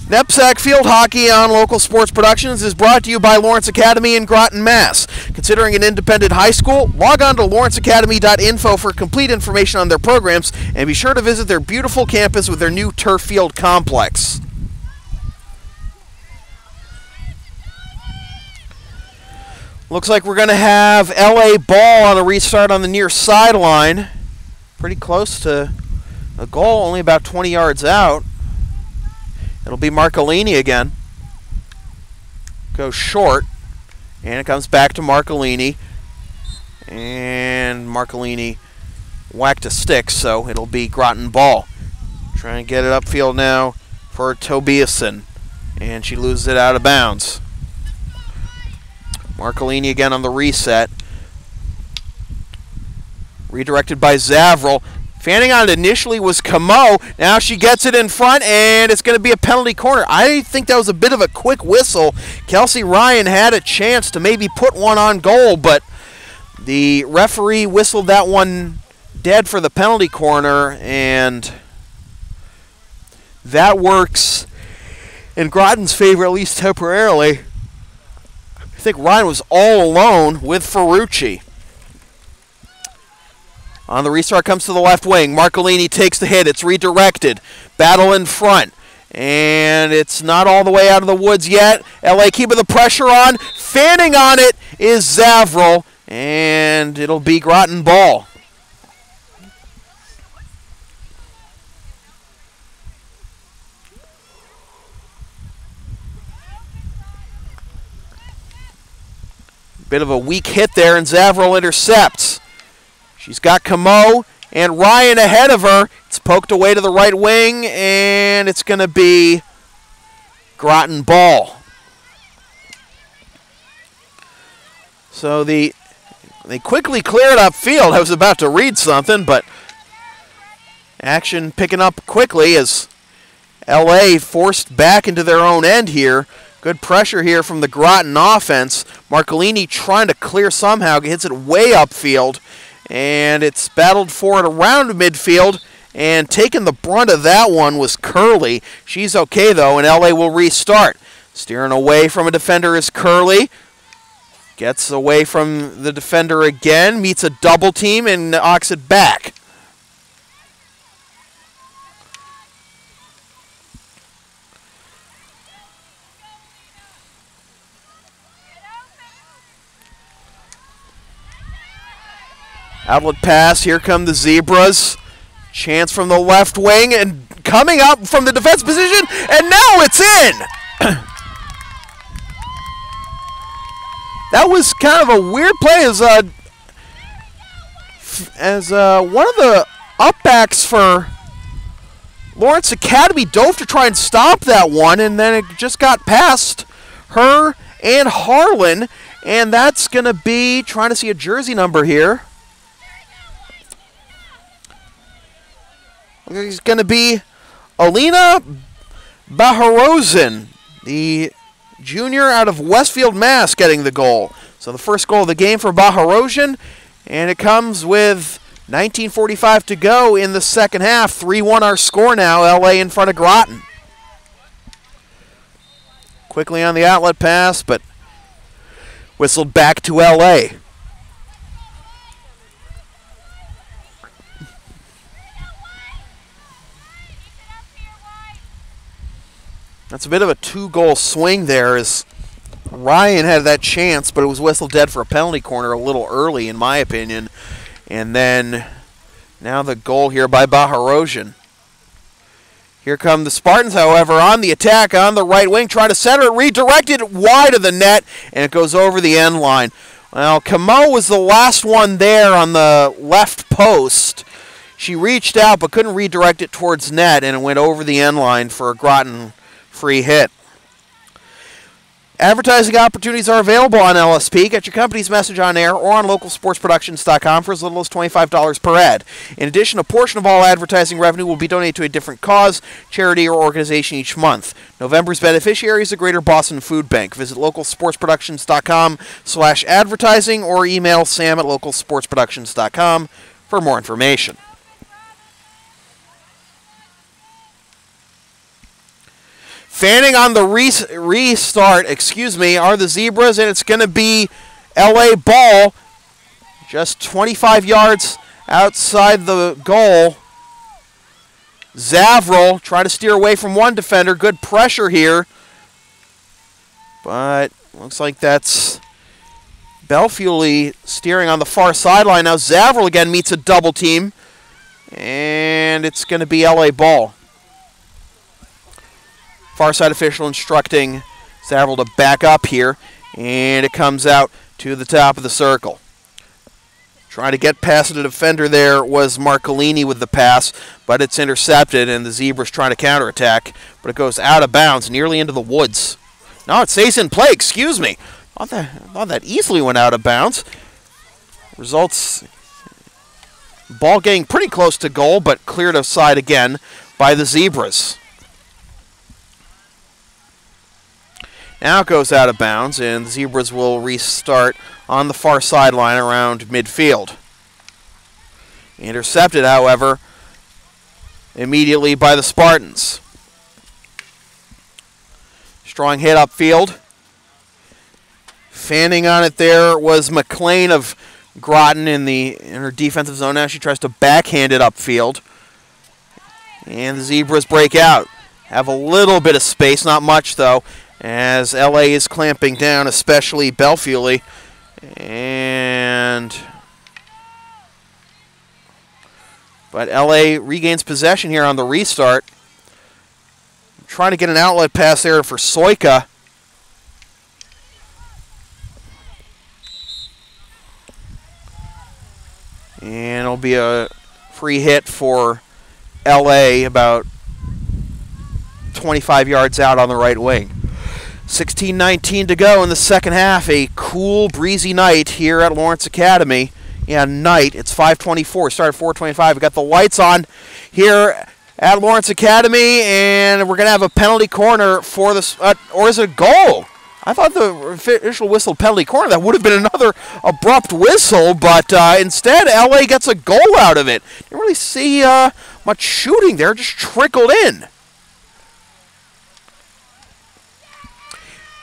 Speaker 1: NEPSAC Field Hockey on Local Sports Productions is brought to you by Lawrence Academy in Groton, Mass. Considering an independent high school, log on to lawrenceacademy.info for complete information on their programs, and be sure to visit their beautiful campus with their new turf field complex. Looks like we're going to have LA ball on a restart on the near sideline. Pretty close to a goal, only about 20 yards out. It'll be Marcolini again. Goes short, and it comes back to Marcolini. And Marcolini whacked a stick, so it'll be Groton ball. Trying to get it upfield now for Tobiasen, and she loses it out of bounds. Marcolini again on the reset. Redirected by Zavril. Fanning on it initially was Camo. Now she gets it in front, and it's going to be a penalty corner. I think that was a bit of a quick whistle. Kelsey Ryan had a chance to maybe put one on goal, but the referee whistled that one dead for the penalty corner, and that works in Groton's favor, at least temporarily. I think Ryan was all alone with Ferrucci. On the restart comes to the left wing. Marcolini takes the hit. It's redirected. Battle in front. And it's not all the way out of the woods yet. LA keeping the pressure on. Fanning on it is Zavril. And it'll be Groton ball. Bit of a weak hit there, and Zavril intercepts. She's got Camo and Ryan ahead of her. It's poked away to the right wing, and it's going to be Groton ball. So they quickly cleared upfield. I was about to read something, but action picking up quickly as LA forced back into their own end here. Good pressure here from the Groton offense. Marcolini trying to clear somehow. Hits it way upfield. And it's battled for it around midfield. And taking the brunt of that one was Curley. She's okay, though, and LA will restart. Steering away from a defender is Curley. Gets away from the defender again. Meets a double team and knocks it back. Outlet pass, here come the Zebras. Chance from the left wing, and coming up from the defense position, and now it's in! That was kind of a weird play as one of the upbacks for Lawrence Academy dove to try and stop that one, and then it just got past her and Harlan, and that's going to be, trying to see a jersey number here. It's going to be Alina Baharozen, the junior out of Westfield, Mass, getting the goal. So the first goal of the game for Baharozen, and it comes with 19:45 to go in the second half. 3-1 our score now, LA in front of Groton. Quickly on the outlet pass, but whistled back to LA. That's a bit of a two-goal swing there as Ryan had that chance, but it was whistled dead for a penalty corner a little early, in my opinion. And then now the goal here by Baharozen. Here come the Spartans, however, on the attack on the right wing. Try to center it, redirected wide of the net, and it goes over the end line. Well, Camo was the last one there on the left post. She reached out but couldn't redirect it towards net, and it went over the end line for a Groton free hit. Advertising opportunities are available on LSP. Get your company's message on air or on localsportsproductions.com for as little as $25 per ad. In addition, a portion of all advertising revenue will be donated to a different cause, charity, or organization each month. November's beneficiary is the Greater Boston Food Bank. Visit localsportsproductions.com/advertising or email sam@localsportsproductions.com for more information. Fanning on the restart, are the Zebras, and it's going to be LA ball just 25 yards outside the goal. Zavril trying to steer away from one defender. Good pressure here. But looks like that's Belfiuli steering on the far sideline. Now Zavril again meets a double team, and it's going to be LA ball. Far side official instructing Zavril to back up here, and it comes out to the top of the circle. Trying to get past the defender there was Marcolini with the pass, but it's intercepted, and the Zebras trying to counterattack, but it goes out of bounds, nearly into the woods. No, it stays in play, excuse me. I thought that easily went out of bounds. Results, ball getting pretty close to goal, but cleared aside again by the Zebras. Now it goes out of bounds, and the Zebras will restart on the far sideline around midfield. Intercepted, however, immediately by the Spartans. Strong hit upfield. Fanning on it there was McLean of Groton in her defensive zone now. She tries to backhand it upfield. And the Zebras break out. Have a little bit of space, not much though, as LA is clamping down, especially Belfiore. But LA regains possession here on the restart. Trying to get an outlet pass there for Soika. And it'll be a free hit for LA about 25 yards out on the right wing. 16:19 to go in the second half. A cool, breezy night here at Lawrence Academy. Yeah, night. It's 5:24. Started 4:25. We got the lights on here at Lawrence Academy, and we're going to have a penalty corner for this, or is it a goal? I thought the official whistled penalty corner. That would have been another abrupt whistle, but instead LA gets a goal out of it. Didn't really see much shooting there, just trickled in.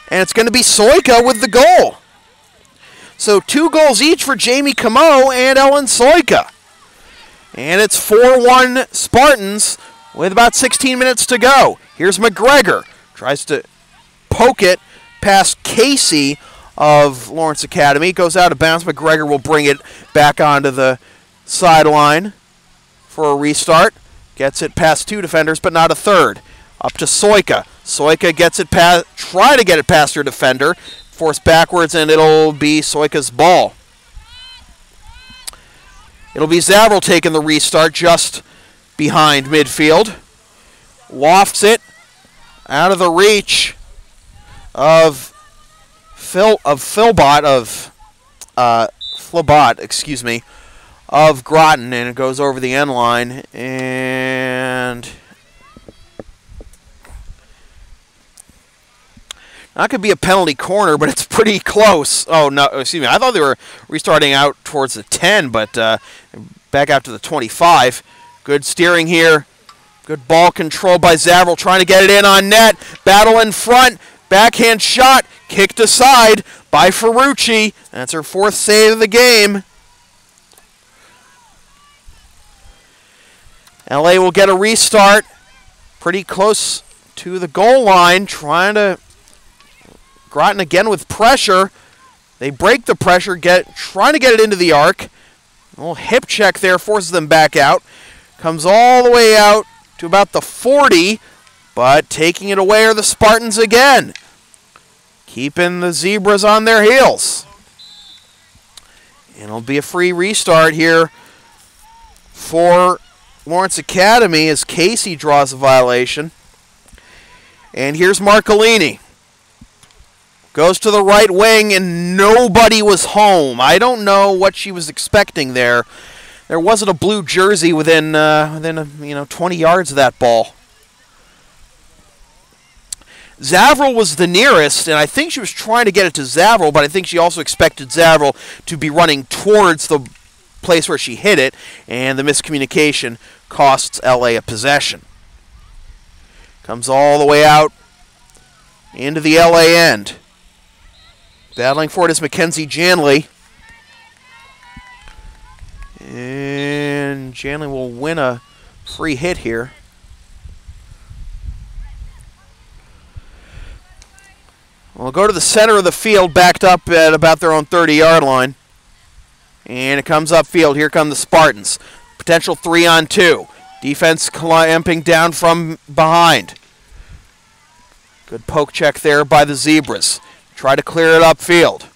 Speaker 1: And it's going to be Soika with the goal. So 2 goals each for Jamie Camo and Ellen Soika. And it's 4-1 Spartans with about 16 minutes to go. Here's McGregor. Tries to poke it past Casey of Lawrence Academy. Goes out of bounds. McGregor will bring it back onto the sideline for a restart. Gets it past 2 defenders, but not a third. Up to Soika. Soika gets it past, try to get it past her defender. Forced backwards, and it'll be Soika's ball. It'll be Zavril taking the restart just behind midfield. Lofts it out of the reach of Philbot of Groton, and it goes over the end line, and that could be a penalty corner, but it's pretty close. Oh, no, excuse me. I thought they were restarting out towards the 10, but back out to the 25. Good steering here. Good ball control by Zavril, trying to get it in on net. Battle in front. Backhand shot. Kicked aside by Ferrucci. That's her 4th save of the game. LA will get a restart. Pretty close to the goal line. Groton again with pressure. They break the pressure, trying to get it into the arc. A little hip check there forces them back out. Comes all the way out to about the 40, but taking it away are the Spartans again. Keeping the Zebras on their heels. And it'll be a free restart here for Lawrence Academy as Casey draws a violation. And here's Marcolini. Goes to the right wing, and nobody was home. I don't know what she was expecting there. There wasn't a blue jersey within 20 yards of that ball. Zavril was the nearest, and I think she was trying to get it to Zavril, but I think she also expected Zavril to be running towards the place where she hit it, and the miscommunication costs LA a possession. Comes all the way out into the LA end. Battling for it is Mackenzie Janley. And Janley will win a free hit here. We'll go to the center of the field, backed up at about their own 30-yard line. And it comes upfield. Here come the Spartans. Potential 3-on-2. Defense clamping down from behind. Good poke check there by the Zebras. Try to clear it upfield.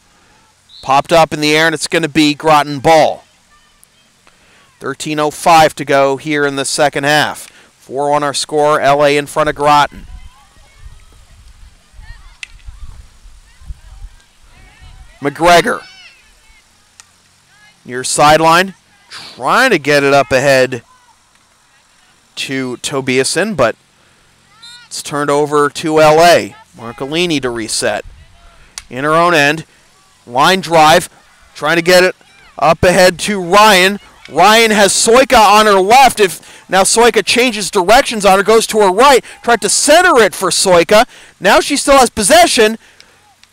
Speaker 1: Popped up in the air, and it's going to be Groton ball. 13:05 to go here in the second half. 4-1 our score, LA in front of Groton. McGregor. Near sideline. Trying to get it up ahead to Tobiasen, but it's turned over to LA. Marcolini to reset. In her own end. Line drive. Trying to get it up ahead to Ryan. Ryan has Soika on her left. Now Soika changes directions on her, goes to her right. Tried to center it for Soika. Now she still has possession.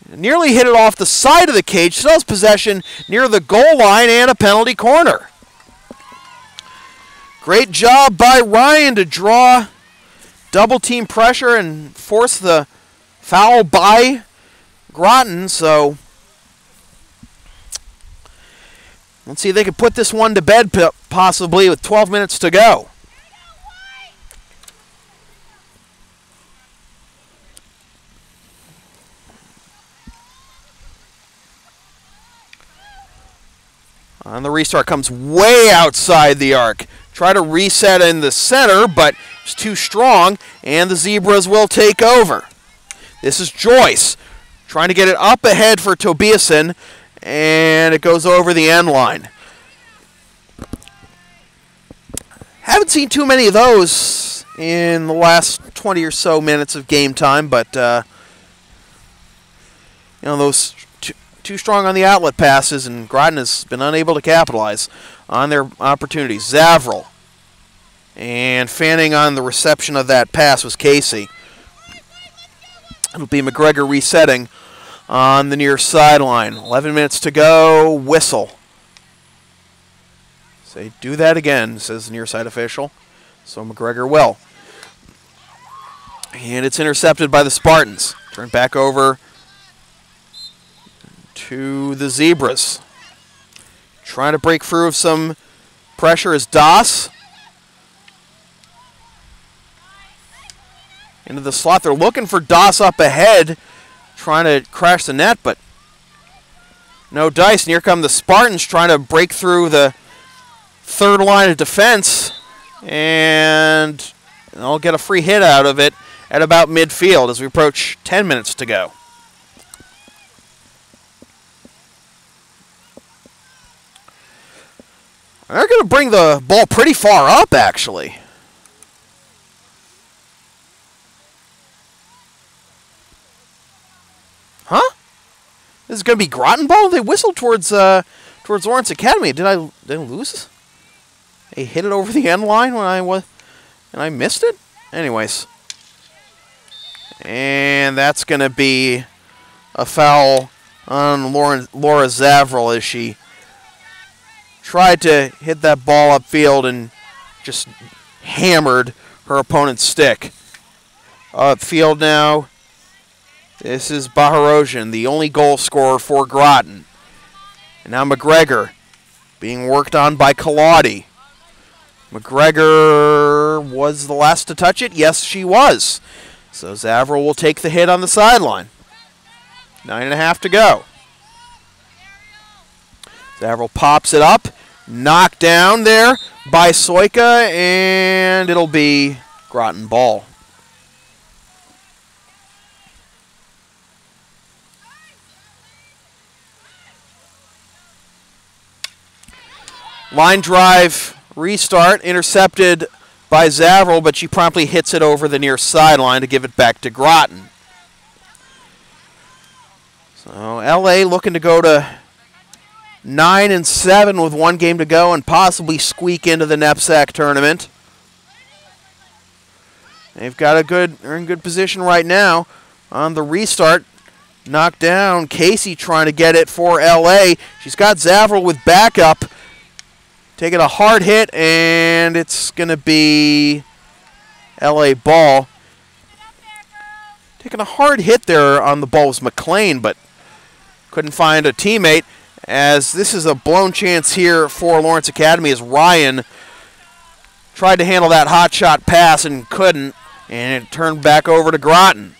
Speaker 1: Nearly hit it off the side of the cage. Still has possession near the goal line and a penalty corner. Great job by Ryan to draw double team pressure and force the foul by Groton. So let's see if they can put this one to bed possibly with 12 minutes to go. On the restart, comes way outside the arc. Try to reset in the center, but it's too strong, and the Zebras will take over. This is Joyce trying to get it up ahead for Tobiasen, and it goes over the end line. Haven't seen too many of those in the last 20 or so minutes of game time, but those too strong on the outlet passes, and Groton has been unable to capitalize on their opportunities. Zavril, and fanning on the reception of that pass was Casey. It'll be McGregor resetting on the near sideline. 11 minutes to go. Whistle. Say, do that again, says the near side official. So McGregor will. And it's intercepted by the Spartans. Turned back over to the Zebras. Trying to break through of some pressure is Doss. Into the slot. They're looking for Doss up ahead, trying to crash the net, but no dice. And here come the Spartans trying to break through the third line of defense, and they'll get a free hit out of it at about midfield as we approach 10 minutes to go. They're going to bring the ball pretty far up, actually. Huh? This is going to be Groton ball? They whistled towards Lawrence Academy. Did I lose? They hit it over the end line and I missed it? Anyways. And that's going to be a foul on Laura Zavril as she tried to hit that ball upfield and just hammered her opponent's stick. Upfield now. This is Baharosian, the only goal scorer for Groton. And now McGregor being worked on by Kaladi. McGregor was the last to touch it. Yes, she was. So Zavril will take the hit on the sideline. 9.5 to go. Zavril pops it up. Knocked down there by Soika, and it'll be Groton ball. Line drive restart, intercepted by Zavril, but she promptly hits it over the near sideline to give it back to Groton. So LA looking to go to 9-7 with one game to go and possibly squeak into the NEPSAC tournament. They've got they're in good position right now on the restart. Knocked down. Casey trying to get it for LA. She's got Zavril with backup. Taking a hard hit, and it's going to be LA ball. Taking a hard hit there on the ball was McLean, but couldn't find a teammate, as this is a blown chance here for Lawrence Academy as Ryan tried to handle that hot shot pass and couldn't, and it turned back over to Groton.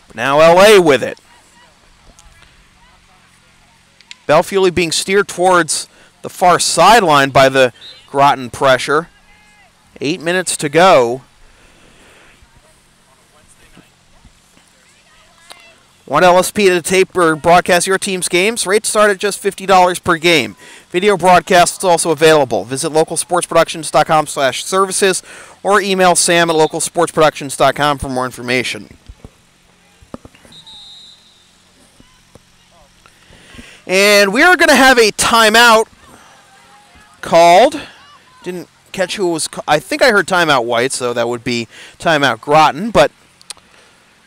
Speaker 1: But now LA with it. Belfiuli being steered towards the far sideline by the Groton pressure. 8 minutes to go. Want LSP to tape or broadcast your team's games? Rates start at just $50 per game. Video broadcast is also available. Visit localsportsproductions.com/services or email sam@localsportsproductions.com for more information. And we are going to have a timeout called. Didn't catch who it was. I think I heard timeout White, so that would be timeout Groton. But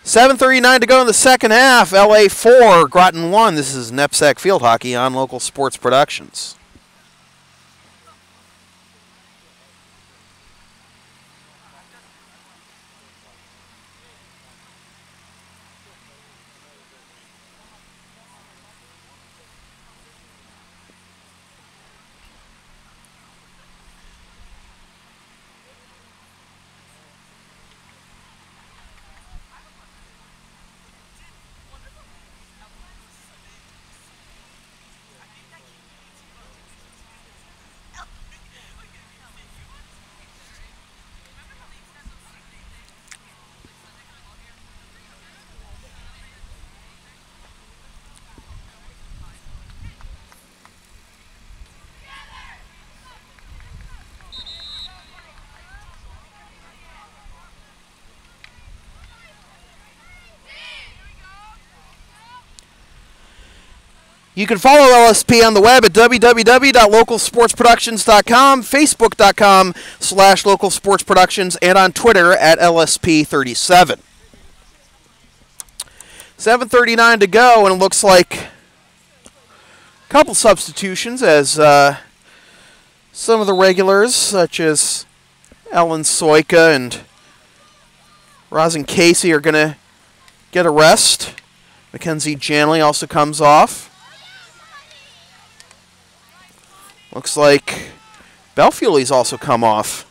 Speaker 1: 7:39 to go in the second half. LA 4, Groton 1. This is NEPSAC Field Hockey on Local Sports Productions. You can follow LSP on the web at www.localsportsproductions.com, facebook.com/localsportsproductions, and on Twitter at LSP37. 7:39 to go, and it looks like a couple substitutions as some of the regulars, such as Ellen Soika and Rosin Casey, are going to get a rest. Mackenzie Janley also comes off. Looks like Belfiuli's also come off.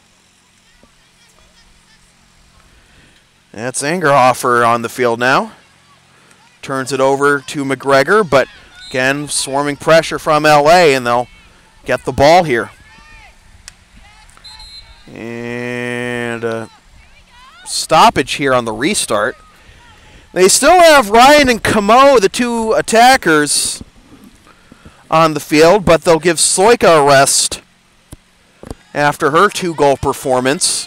Speaker 1: That's Angerhofer on the field now. Turns it over to McGregor, but again, swarming pressure from LA, and they'll get the ball here. And a stoppage here on the restart. They still have Ryan and Camo, the two attackers, on the field, but they'll give Soika a rest after her 2-goal performance.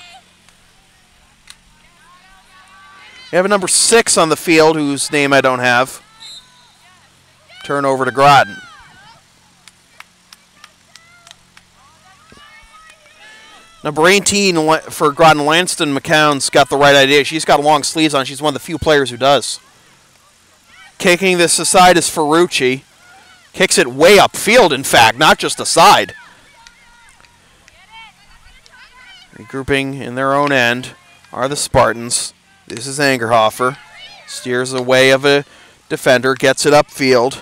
Speaker 1: We have a number 6 on the field whose name I don't have. Turnover to Groton. Number 18 for Groton, Lanston McCown's got the right idea. She's got long sleeves on. She's one of the few players who does. Kicking this aside is Ferrucci. Kicks it way upfield, in fact, not just aside. Regrouping in their own end are the Spartans. This is Angerhofer. Steers away of a defender, gets it upfield.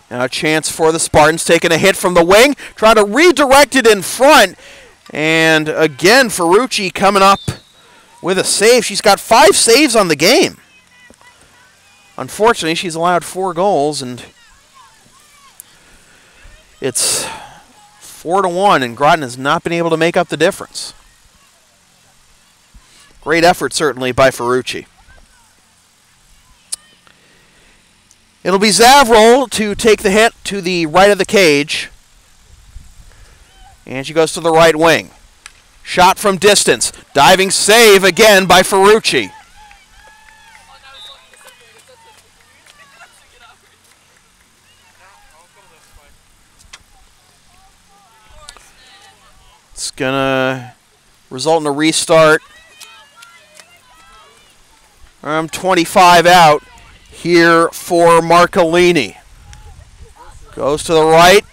Speaker 1: Now a chance for the Spartans, taking a hit from the wing, trying to redirect it in front. And again, Ferrucci coming up with a save. She's got 5 saves on the game. Unfortunately, she's allowed 4 goals, and it's 4-1, and Groton has not been able to make up the difference. Great effort, certainly, by Ferrucci. It'll be Zavrol to take the hit to the right of the cage, and she goes to the right wing. Shot from distance. Diving save again by Ferrucci. It's going to result in a restart. 25 out here for Marcolini. Goes to the right.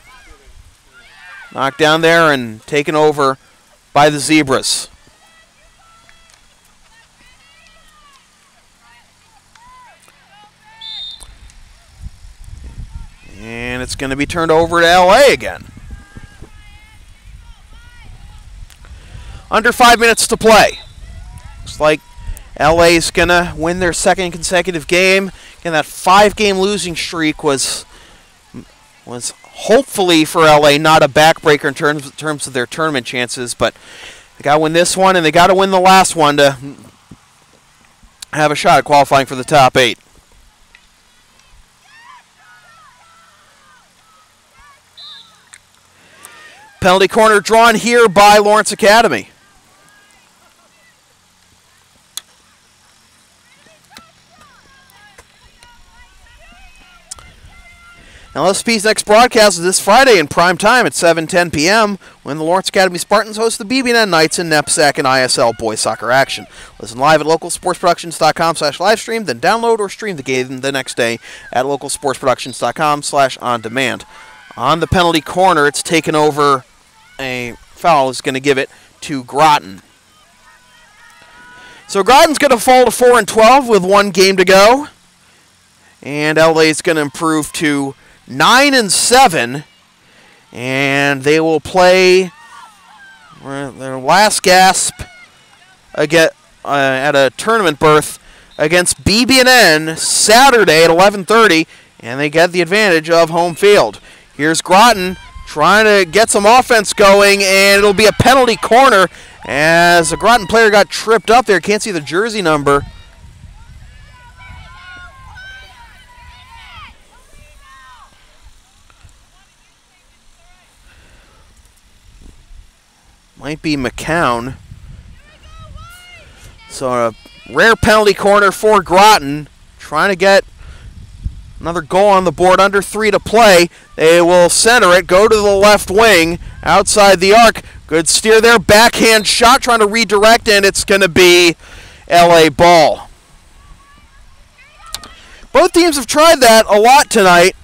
Speaker 1: Knocked down there and taken over by the Zebras. And it's going to be turned over to LA again. Under 5 minutes to play. Looks like LA's going to win their second consecutive game. Again, that 5-game losing streak was hopefully for LA not a backbreaker in terms of their tournament chances, but they got to win this one and they got to win the last one to have a shot at qualifying for the top 8. Penalty corner drawn here by Lawrence Academy. LSP's next broadcast is this Friday in prime time at 7:10 p.m. when the Lawrence Academy Spartans host the BB&N Knights in NEPSAC and ISL boys soccer action. Listen live at localsportsproductions.com/livestream, then download or stream the game the next day at localsportsproductions.com/on-demand. On the penalty corner, it's taken over. A foul is going to give it to Groton. So Groton's going to fall to 4-12 with one game to go. And LA is going to improve to 9-7. And they will play their last gasp at a tournament berth against BB&N Saturday at 11:30. And they get the advantage of home field. Here's Groton trying to get some offense going, and it'll be a penalty corner as a Groton player got tripped up there. Can't see the jersey number. Might be McCown. So a rare penalty corner for Groton, trying to get another goal on the board, under 3 to play. They will center it, go to the left wing, outside the arc. Good steer there, backhand shot, trying to redirect, and it's going to be LA ball. Both teams have tried that a lot tonight,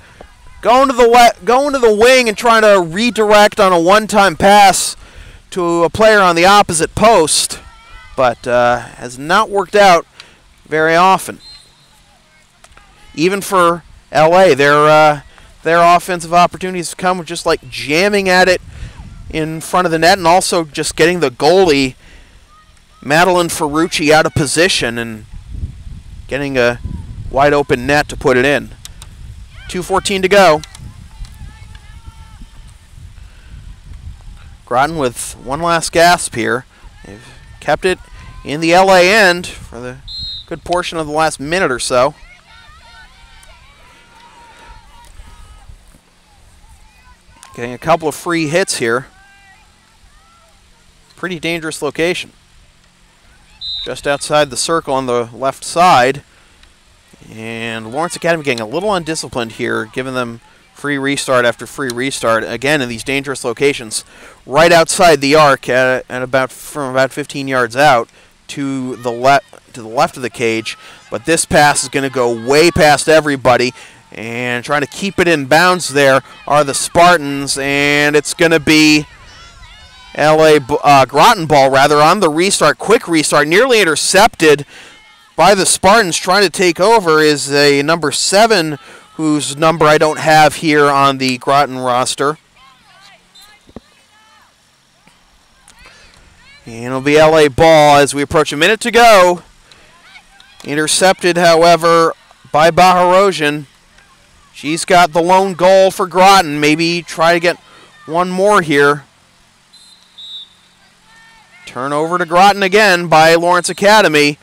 Speaker 1: going to the wing and trying to redirect on a one-time pass to a player on the opposite post, but has not worked out very often. Even for LA, their offensive opportunities come with just like jamming at it in front of the net, and also just getting the goalie Madeline Ferrucci out of position and getting a wide open net to put it in. 2:14 to go. Groton with one last gasp here. They've kept it in the LA end for the good portion of the last minute or so. Getting a couple of free hits here. Pretty dangerous location. Just outside the circle on the left side. And Lawrence Academy getting a little undisciplined here, giving them free restart after free restart. Again, in these dangerous locations, right outside the arc at from about 15 yards out to the left of the cage. But this pass is going to go way past everybody. And trying to keep it in bounds there are the Spartans, and it's going to be Groton ball rather on the restart. Quick restart, nearly intercepted by the Spartans. Trying to take over is a number 7, whose number I don't have here on the Groton roster. And it'll be LA ball as we approach a minute to go. Intercepted, however, by Baharosian. She's got the lone goal for Groton. Maybe try to get one more here. Turnover to Groton again by Lawrence Academy.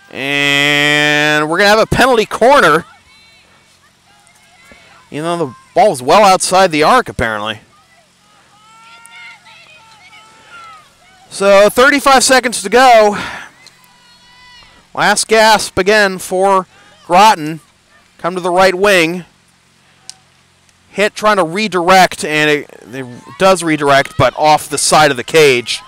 Speaker 1: And we're going to have a penalty corner. Even though the ball was well outside the arc, apparently. So 35 seconds to go. Last gasp again for Groton. Come to the right wing. Hit trying to redirect, and it does redirect, but off the side of the cage.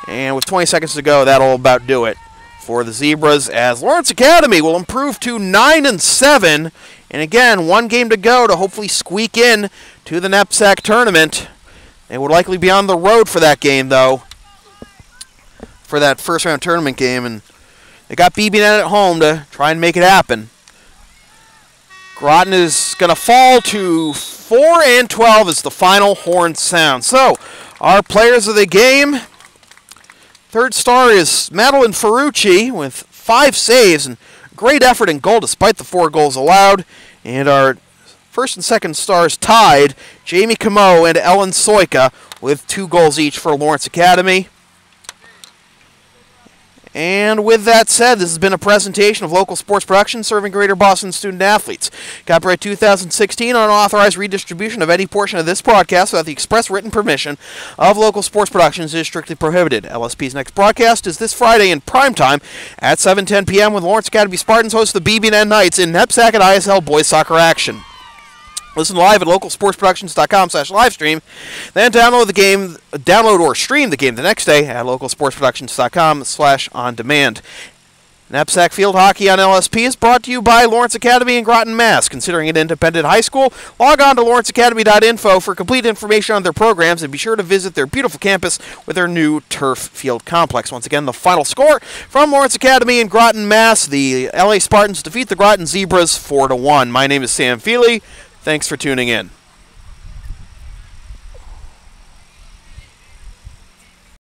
Speaker 1: And with 20 seconds to go, that'll about do it for the Zebras, as Lawrence Academy will improve to 9-7. And again, one game to go to hopefully squeak in to the NEPSAC tournament. They would likely be on the road for that game, though, for that first-round tournament game. And they got BB&N at home to try and make it happen. Groton is going to fall to 4-12 as the final horn sound. So, our players of the game. Third star is Madeline Ferrucci with 5 saves and great effort in goal despite the 4 goals allowed. And our first and second stars tied, Jamie Camo and Ellen Soika with 2 goals each for Lawrence Academy. And with that said, this has been a presentation of Local Sports Production serving Greater Boston student-athletes. Copyright 2016, unauthorized redistribution of any portion of this broadcast without the express written permission of Local Sports Productions is strictly prohibited. LSP's next broadcast is this Friday in prime time at 7:10 p.m. when Lawrence Academy Spartans host the BB&N Knights in NEPSAC and ISL boys soccer action. Listen live at localsportsproductions.com/livestream. Then download or stream the game the next day at localsportsproductions.com/on-demand. NEPSAC Field Hockey on LSP is brought to you by Lawrence Academy in Groton, Mass. Considering an independent high school, log on to lawrenceacademy.info for complete information on their programs, and be sure to visit their beautiful campus with their new turf field complex. Once again, the final score from Lawrence Academy in Groton, Mass. The LA Spartans defeat the Groton Zebras 4-1. My name is Sam Feely. Thanks for tuning in.